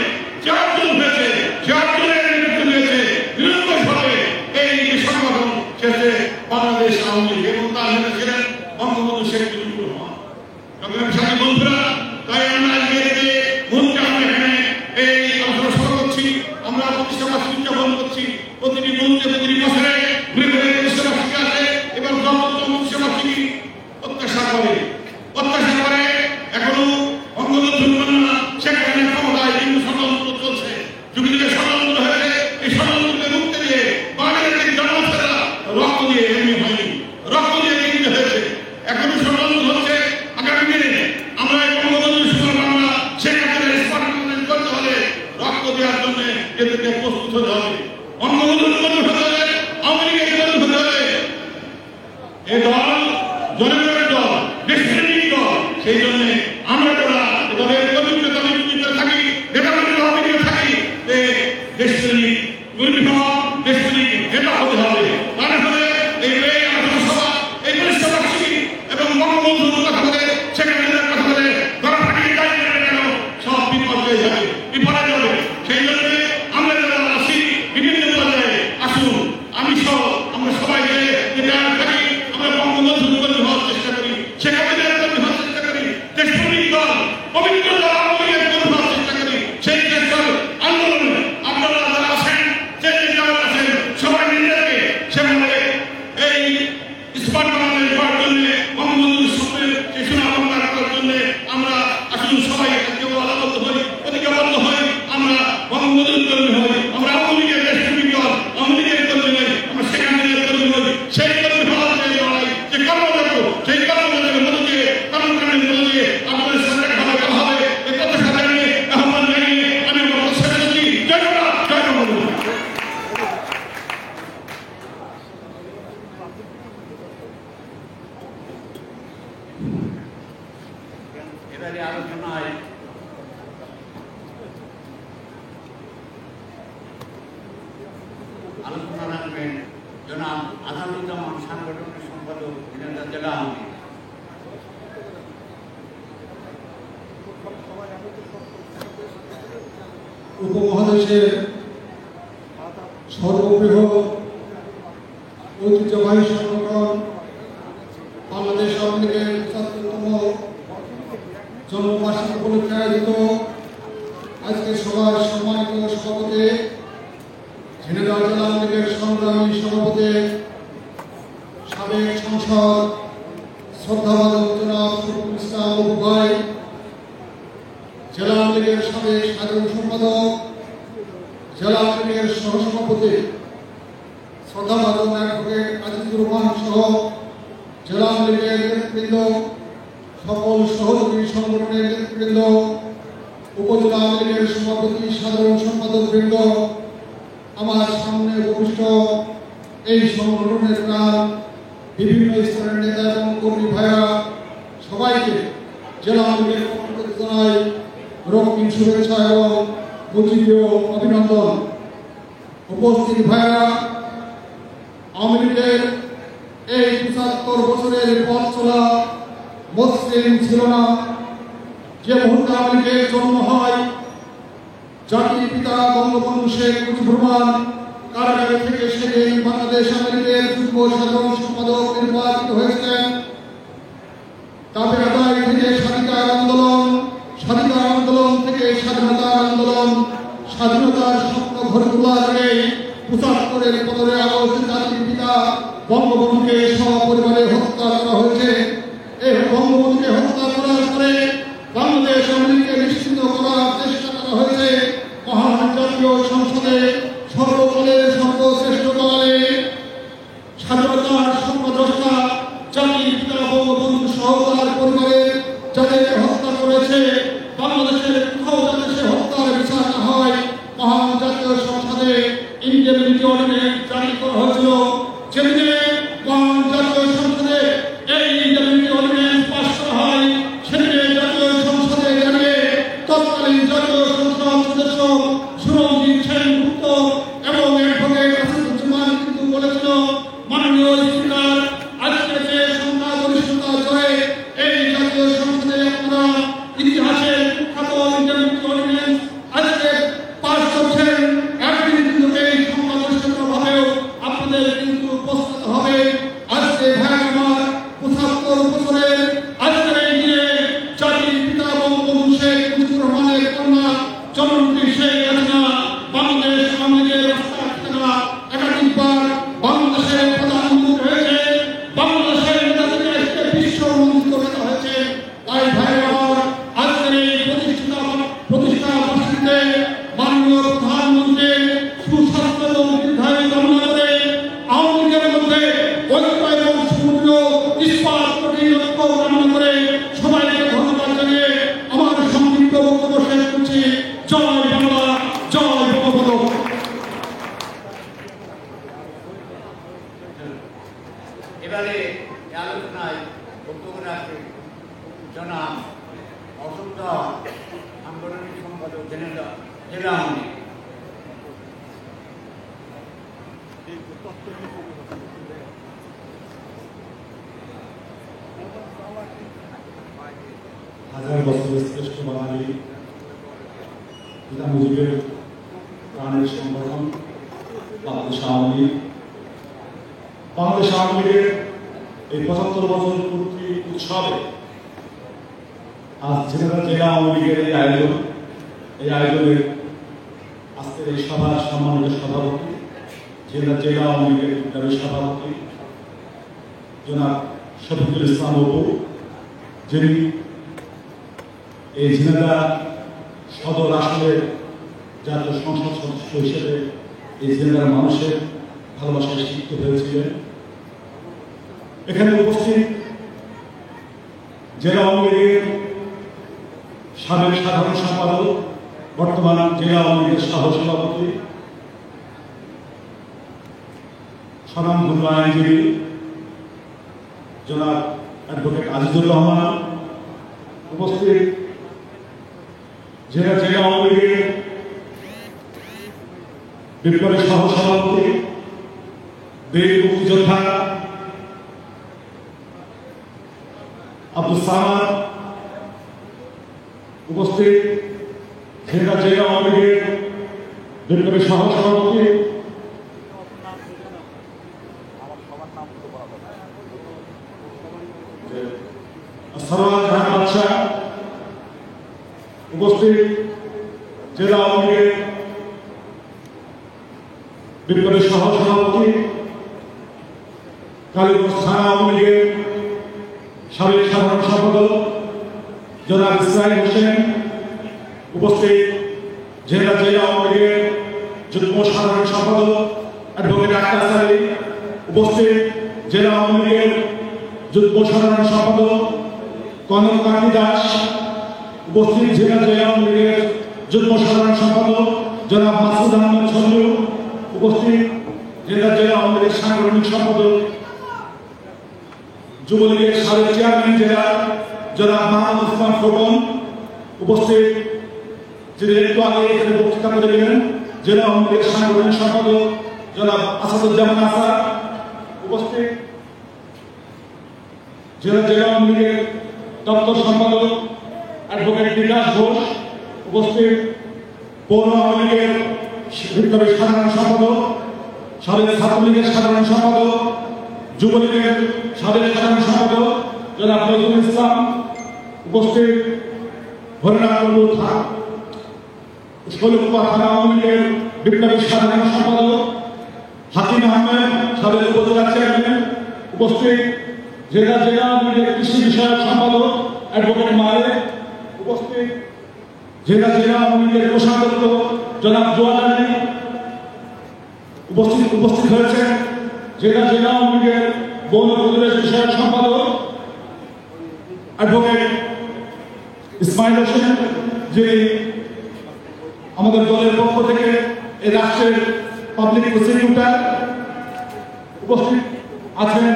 [SPEAKER 13] যে অর্জন হয়েছে, সে অর্জনের নেতৃত্ব দিয়েছে নিরঙ্কুশ
[SPEAKER 3] করবেন জনাব আসাদুজ্জামান সাংগঠনিক সম্পাদক ঝিনাইদহ জেলা আওয়ামী লীগ।
[SPEAKER 2] উপমহাদেশের সর্ববৃহৎ ঐতিহ্যবাহী সংগঠন বাংলাদেশ আওয়ামী লীগের ৭৫তম জন্মবার্ষিকী উপলক্ষে আয়োজিত আজকের সভার সম্মানিত সভাপতি ঝিনাইদহ জেলা আওয়ামী লীগের সংগ্রামী সভাপতি সাবেক সংসদ শ্রদ্ধাভাজন জনাব শফিকুল ইসলাম অপু ভাই, জেলা আওয়ামী লীগের সাবেক সাধারণ সম্পাদক, জেলা আওয়ামী লীগের সহসভাপতি শ্রদ্ধাভাজন অ্যাডভোকেট আজিজুর রহমান সহ জেলা আওয়ামী লীগের নেতৃবৃন্দ, সকল সহযোগী সংগঠনের নেতৃবৃন্দ, উপজেলা আওয়ামী লীগের সভাপতি সাধারণ সম্পাদক বৃন্দ, আমার সামনে উপবিষ্ট এই সংগঠনের প্রাণ বিভিন্ন স্তরের নেতা এবং কর্মী ভাইরা, সবাইকে জেলা আওয়ামী লীগের পক্ষ থেকে জানাই রক্তিম শুভেচ্ছা এবং মুজিবীয় অভিনন্দন। উপস্থিত ভাইরা, আওয়ামী লীগের এই ৭৫ বছরের পথ চলা মসৃণ ছিল না। যে মুহূর্তে আওয়ামী লীগের জন্ম হয়, জাতির পিতা বঙ্গবন্ধু শেখ মুজিবুর রহমান কারাগার থেকে সেদিন বাংলাদেশ আওয়ামী লীগের যুগ্ম সাধারণ সম্পাদক নির্বাচিত হয়েছিলেন। তাদের আদায় থেকে স্বাধিকার আন্দোলন, স্বাধিকার আন্দোলন থেকে স্বাধীনতার আন্দোলন, স্বাধীনতার স্বপ্ন ঘরে তোলার আগে ৭৫-এর ১৫ আগস্ট জাতির পিতা বঙ্গবন্ধুকে সপরিবারে হত্যা করা হয়েছে। এই বঙ্গবন্ধুকে হত্যা করার পরে বাংলাদেশ আওয়ামী লীগকে নিশ্চিহ্ন করার চেষ্টা করা হয়েছে। মহান জাতীয় সংসদে সর্বকালের সর্বশ্রেষ্ঠ দলে স্বাধীনতার স্বপ্নদ্রষ্টা জাতির পিতা বঙ্গবন্ধু সহ তার পরিবারের যাদের হত্যা করেছে, বাংলাদেশের কোথাও যাতে সে হত্যার বিচার না হয়, মহান জাতীয় সংসদে ইন্ডেমনিটি অর্ডিন্যান্স জারি করা হয়েছিল। যেদিনে মহান জাতীয় সংসদে এই ইন্ডেমনিটি অর্ডিন্যান্স পাস করা হয়, সেদিনে জাতীয় সংসদে দাঁড়িয়ে তৎকালীন জাতীয় সংসদ সদস্য সুরঞ্জিত সেনগুপ্ত এবং অ্যাডভোকেট আসাদুজ্জামান কিন্তু বলেছিল, মাননীয় স্পিকার, আজকে যে সংখ্যাগরিষ্ঠতা জয়ে এই জাতীয় সংসদে আপনারা ইতিহাসের কুখ্যাত ইন্ডেমনিটি অর্ডিন্যান্স আজকে পাস করছেন, একদিন কিন্তু এই সংখ্যাগরিষ্ঠতা ভাবেও আপনাদের কিন্তু প্রস্তুত হবে। আজকে ভাই আমার ৭৫ বছরের আজকের এই দিনে জাতির পিতা বঙ্গবন্ধু শেখ মুজিবুর রহমানের কন্যা জননেত্রী শেখ হাসিনা বাংলাদেশ আওয়ামী লীগের রাস্তা থেকে একাধিকবার বাংলাদেশের প্রধানমন্ত্রী হয়েছে, বাংলাদেশের নেতাদের আজকে বিশ্ব মন্ত্রিত নেতা হয়েছে। তাই ভাই আমার আজকের এই প্রতিষ্ঠা বার্ষিকীতে মাননীয় প্রধানমন্ত্রীর সুস্বাস্থ্য এবং দীর্ঘায়ু কামনা করে আওয়ামী লীগের মধ্যে ঐক্য এবং সমুদ্র ইস্পাত কঠিন ঐক্য কামনা করে সবাইকে ধন্যবাদ জানিয়ে আমার সংক্ষিপ্ত বক্তব্য শেষ করছি। জয় বাংলা, জয় বঙ্গবন্ধু।
[SPEAKER 3] এবারে এই আলোচনায় বক্তব্য রাখবেন জনাব অশোক দাস, সাংগঠনিক সম্পাদক ঝিনাইদহ জেলা আওয়ামী লীগ।
[SPEAKER 2] হাজার বছরের শ্রেষ্ঠ বাঙালি পিতা মুজিবের প্রাণের সংগঠন বাংলাদেশ আওয়ামী লীগ। বাংলাদেশ আওয়ামী লীগের এই ৭৫ বছর পূর্তি উৎসবে আজ ঝিনাইদহ জেলা আওয়ামী লীগের এই আয়োজনের আজকের এই সভার সম্মানিত সভাপতি, ঝিনাইদহ জেলা আওয়ামী লীগের বিপ্লবী সভাপতি জনাব শফিকুল ইসলাম অপু, যিনি এই ঝিনাইদহ সদর আসনের জাতীয় সংসদ সদস্য হিসেবে এই ঝিনাইদহ মানুষের ভালোবাসায় শিক্ষিত হয়েছিলেন। এখানে উপস্থিত জেলা আওয়ামী লীগের সাবেক সাধারণ সম্পাদক, বর্তমান জেলা আওয়ামী লীগের সহসভাপতি, স্বনামধন্য আইনজীবী জনাব অ্যাডভোকেট আজিজুর রহমান, উপস্থিত জেলা আওয়ামী লীগের বিপ্লবী সহসভাপতি
[SPEAKER 5] বীর মুক্তিযোদ্ধা আব্দুল সামাদ, উপস্থিত ঝিনাইদহ জেলা আওয়ামী লীগের বিপ্লবী সহসভাপতি সরওয়ার জাহান বাদশাহ, উপস্থিত জেলা আওয়ামী লীগের বিপ্লবী সহসভাপতি কালীগঞ্জ থানা আওয়ামী লীগের সাবেক সাধারণ সম্পাদক জনাব ইসরাইল হোসেন, উপস্থিত জেলা আওয়ামী লীগের যুগ্ম সাধারণ সম্পাদক অ্যাডভোকেট আক্তার আলী, উপস্থিত জেলা আওয়ামী লীগের যুগ্ম সাধারণ সম্পাদক কনক কান্তি দাস, উপস্থিত জেলা আওয়ামী লীগের যুগ্ম সাধারণ সম্পাদক জনাব মাসুদ আহমেদ সঞ্জু, উপস্থিত জেলা আওয়ামী লীগের সাংগঠনিক সম্পাদক যুবলীগের সাবেক চেয়ারম্যান জেলা জনাব মাহমুদ ওসমান খোকন, উপস্থিত যিনি একটু আগে এখানে বক্তৃতা করে গেলেন জেলা আওয়ামী লীগের সাংগঠনিক সম্পাদক জনাব আসাদুজ্জামান আসাদ, উপস্থিত জেলা আওয়ামী লীগের দপ্তর সম্পাদক অ্যাডভোকেট বিকাশ ঘোষ, উপস্থিত পৌর আওয়ামী লীগের বিপ্লবী সাধারণ সম্পাদক সাবেক ছাত্রলীগের সাধারণ সম্পাদক যুবলীগের সাবেক সাধারণ সম্পাদক জনাব নজরুল ইসলাম, উপস্থিত হরিনাথপুর শৈলকুপা থানা আওয়ামী লীগের বিপ্লবী সাধারণ সম্পাদক হাকিম আহমেদ, সাবেক উপজেলা চেয়ারম্যান, উপস্থিত জেলা আওয়ামী লীগের কৃষি বিষয়ক সম্পাদক অ্যাডভোকেট মারে, উপস্থিত জেলা আওয়ামী লীগের কোষাধ্যক্ষ জনাব জোয়ান আলী, উপস্থিত হয়েছেন জেলা আওয়ামী লীগের বন পরিবেশ বিষয়ক সম্পাদক অ্যাডভোকেট ইসমাইল হোসেন, যিনি আমাদের দলের পক্ষ থেকে এই রাষ্ট্রের পাবলিক প্রসিকিউটর। উপস্থিত আছেন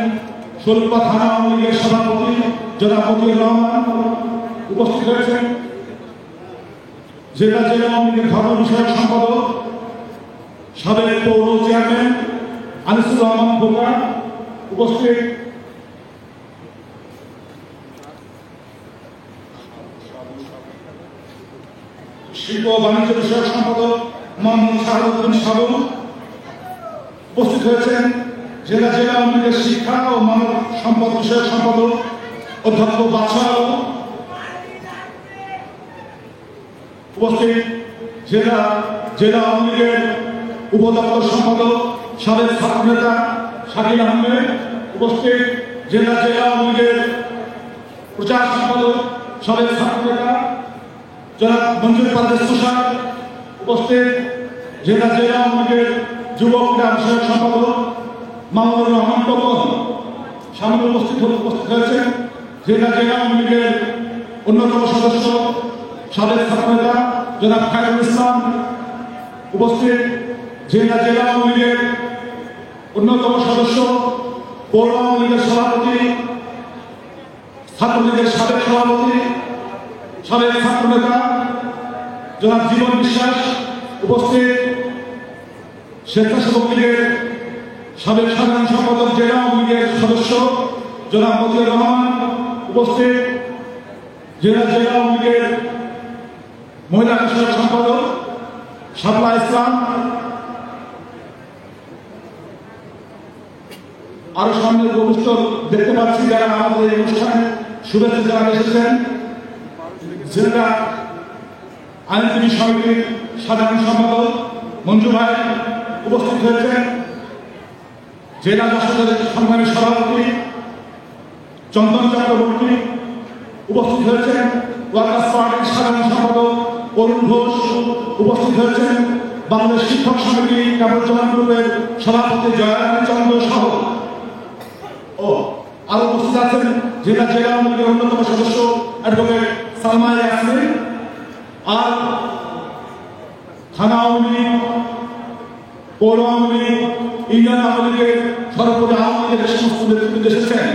[SPEAKER 5] শৈলকুপা থানা আওয়ামী লীগের সভাপতি জনাব মতিউর রহমান, উপস্থিত হয়েছেন জেলা আওয়ামী লীগের ধর্ম বিষয়ক সম্পাদক সাবেক পৌর চেয়ারম্যান আনিসুর রহমান বোকা, উপস্থিত শিল্প বাণিজ্য বিষয়ক সম্পাদক মোহাম্মদ শাহাবুদ্দিন সাবু, উপস্থিত হয়েছেন জেলা আওয়ামী লীগের শিক্ষা ও মানব সম্পদ বিষয়ক সম্পাদক অধ্যক্ষ বাদশাহ, উপস্থিত জেলা আওয়ামী লীগের উপদপ্তর সম্পাদক সাবেক ছাত্র নেতা শাকিল আহমেদ, উপস্থিত জেলা আওয়ামী লীগের প্রচার সম্পাদক সাবেক ছাত্র নেতা জনাব মঞ্জুর পারভেজ তুষার, উপস্থিত জেলা আওয়ামী লীগের যুব ক্রীড়া বিষয়ক সম্পাদক মামুনুর রহমান টপন, সামনে উপস্থিত হয়েছেন জেলা আওয়ামী লীগের অন্যতম সদস্য সাবেক ছাত্র নেতা জনাব খায়রুল ইসলাম, উপস্থিত জেলা আওয়ামী লীগের অন্যতম সদস্য পৌর আওয়ামী লীগের সভাপতি ছাত্রলীগের সাবেক সভাপতি সাবেক ছাত্র নেতা জনাব জীবন বিশ্বাস, উপস্থিত স্বেচ্ছাসেবক লীগের সাবেক সাধারণ সম্পাদক জেলা আওয়ামী লীগের সদস্য জনাব মতিউর রহমান, উপস্থিত জেলা আওয়ামী লীগের মহিলা বিষয়ক সম্পাদক শাপলা ইসলাম, আরো সামনে উপস্থিত দেখতে পাচ্ছি যারা আমাদের এই অনুষ্ঠানে শুভেচ্ছা জানাতে এসেছেন। জেলা আইনজীবী সমিতির সাধারণ সম্পাদক মঞ্জু ভাই উপস্থিত হয়েছেন, জেলা জাসদের সংগ্রামী সভাপতি চন্দন চক্রবর্তী, উপস্থিত হয়েছেন ওয়ার্কার্স পার্টির সাধারণ সম্পাদক অরুণ ঘোষ, উপস্থিত হয়েছেন বাংলাদেশ শিক্ষক সমিতি কাবুজ্জামান গ্রুপের সভাপতি জয়ারানী চন্দ্র সহ ও আরো উপস্থিত আছেন জেলা আওয়ামী লীগের অন্যতম সদস্য অ্যাডভোকেট সালমা ইয়াসমিন, আর থানা আওয়ামী লীগ, পৌর আওয়ামী লীগ, ইউনিয়ন আওয়ামী লীগের সর্বোপরি আওয়ামী লীগের সমস্ত নেতৃত্ব এসেছেন।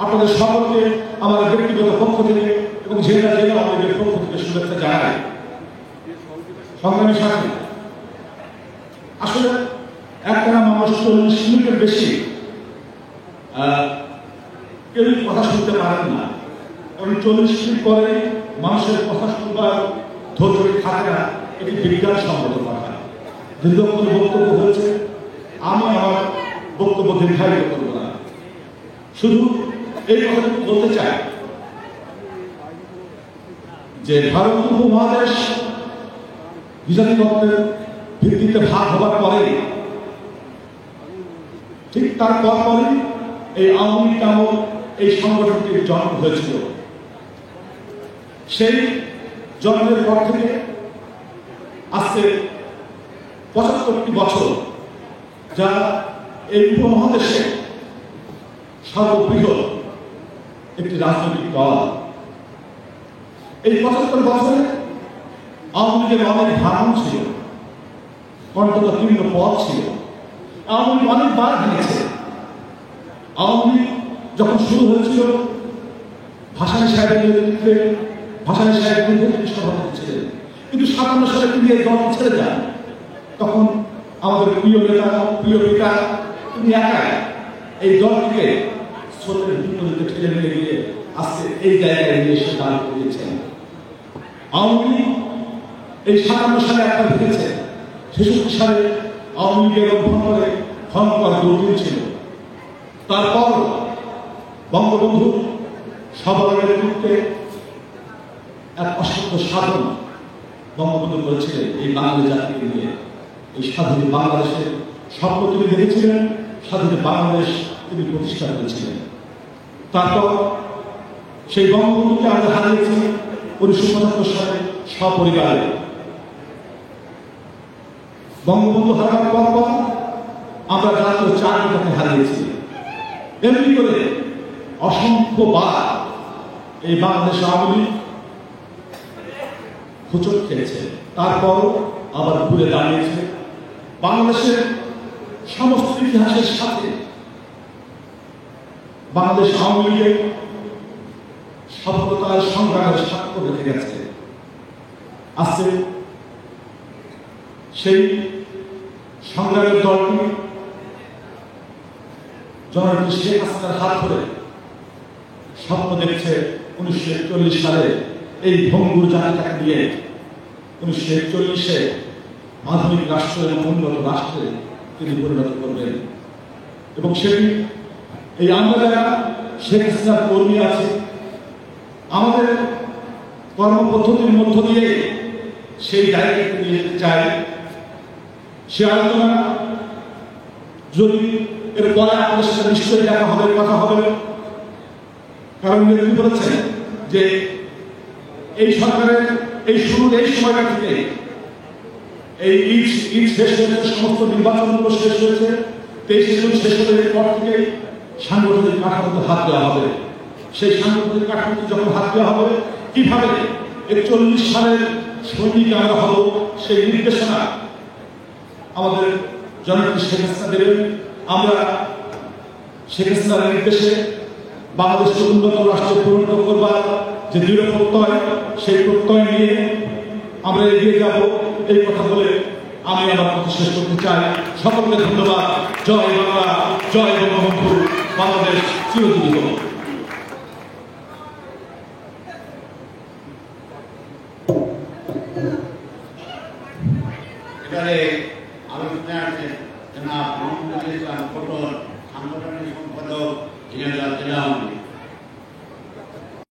[SPEAKER 5] আপনাদের সকলকে আমার ব্যক্তিগত পক্ষ থেকে এবং জেলা আওয়ামী লীগের পক্ষ থেকে শুভেচ্ছা জানাই। সংগ্রামী সাথী, আসলে একটানা মানুষ 40 মিনিটের বেশি কেউ কথা শুনতে পারেন না, কারণ 40 মিনিট পরে মানুষের কথা শুনবার ধৈর্য থাকে না। এটি বিজ্ঞানসম্মত কথা। দীর্ঘক্ষণ বক্তব্য হয়েছে, আমি আমার বক্তব্য দীর্ঘায়িত করব না, শুধু এই কথাটুকু বলতে চাই যে ভারত উপমহাদেশ বিজাতিতত্ত্বের ভিত্তিতে ভাগ হবার পরে ঠিক তার পরপরই এই আওয়ামী লীগ নামক এই সংগঠনটির জন্ম হয়েছিল। সেই জন্মের পর থেকে আজকে 75টি বছর, যা এই উপমহাদেশে সর্ববৃহৎ একটি রাজনৈতিক দল। এই 75 বছরে আওয়ামী লীগের অনেক ধারণ ছিল, কণ্ঠতীর্ণ পথ ছিল, আওয়ামী লীগ অনেকবার ভেঙেছে। আওয়ামী লীগ যখন শুরু হয়েছিল ভাসানী সাহেবের নেতৃত্বে, ভাসানী সাহেব তিনি সভাপতি ছিলেন, কিন্তু 57 সালে তিনি এই দল ছেড়ে যান। তখন আমাদের প্রিয় নেতা, প্রিয় পিতা তিনি একাই এই দলটিকে স্রোতের বিপরীতে ঠেলে নিয়ে গিয়ে আজকে এই জায়গায় নিয়ে এসে দাঁড় করিয়েছেন। আওয়ামী লীগ এই 57 সালে একটা ভেঙেছে, 66 সালে আওয়ামী লীগের অভ্যন্তরে ভয়ঙ্কর দুর্নীতি ছিল। তারপর বঙ্গবন্ধু সবার নেতৃত্বে এক অসাধ্য সাধন বঙ্গবন্ধু করেছিলেন এই বাঙালি জাতিকে নিয়ে। এই স্বাধীন বাংলাদেশের স্বপ্ন তিনি দেখেছিলেন, স্বাধীন বাংলাদেশ তিনি প্রতিষ্ঠা করেছিলেন। তারপর সেই বঙ্গবন্ধুকে আমরা হারিয়েছি 1975 সালে সপরিবারে। বঙ্গবন্ধু হারানোর পর আমরা জাতীয় চার নেতাকে হারিয়েছি। এমনি করে অসংখ্যবার এই বাংলাদেশ আওয়ামী লীগ হোঁচট খেয়েছে, তারপরও আবার ঘুরে দাঁড়িয়েছে। বাংলাদেশের সমস্ত ইতিহাসের সাথে বাংলাদেশ আওয়ামী লীগের সফলতার সংগ্রামের স্বাক্ষর রেখে গেছে। আজকে সেই সংগ্রামের দলটি জননেত্রী শেখ হাসিনার হাত ধরে স্বপ্ন দেখছে 1941 সালে এই ভঙ্গুর জাতিটাকে নিয়ে 1941-এ আধুনিক রাষ্ট্র এবং উন্নত রাষ্ট্রে তিনি পরিণত করবেন। এবং সেটি এই আমরা যারা শেখ হাসিনার কর্মী আছে, আমাদের কর্মপদ্ধতির মধ্য দিয়ে সেই জায়গাকে নিয়ে যেতে চাই। সে আলোচনা যদি এরপরে আপনাদের সাথে নিশ্চয়ই দেখা হবে, কথা হবে, কারণ নেত্রী বলেছেন যে এই সরকারের এই শুরুর এই সময়টা থেকে এই ঈদ শেষ হয়েছে, সমস্ত নির্বাচনগুলো শেষ হয়েছে, 23 জুন শেষ হয়ে পর থেকেই সাংগঠনিক কাঠামোতে হাত দেওয়া হবে। সেই সাংগঠনিক কাঠামোতে যখন হাত দেওয়া হবে, কিভাবে 41 সালের সৈনিক আমরা হব সেই নির্দেশনা আমাদের জননেত্রী শেখ হাসিনা দেবেন। আমরা শেখ হাসিনার নির্দেশে বাংলাদেশকে উন্নত রাষ্ট্রে পরিণত করবার যে দৃঢ় প্রত্যয়, সেই প্রত্যয় নিয়ে আমরা এগিয়ে যাব। এই কথা বলে আমি আমার কথা শেষ করতে চাই। সকলকে ধন্যবাদ। জয় বাংলা, জয় বঙ্গবন্ধু, বাংলাদেশ চিরজীবী হোক।
[SPEAKER 3] এবারে আলোচনায় আছেন জনাব মোহাম্মদ ইসলাম কোটর, সাংগঠনিক সম্পাদক, জেলা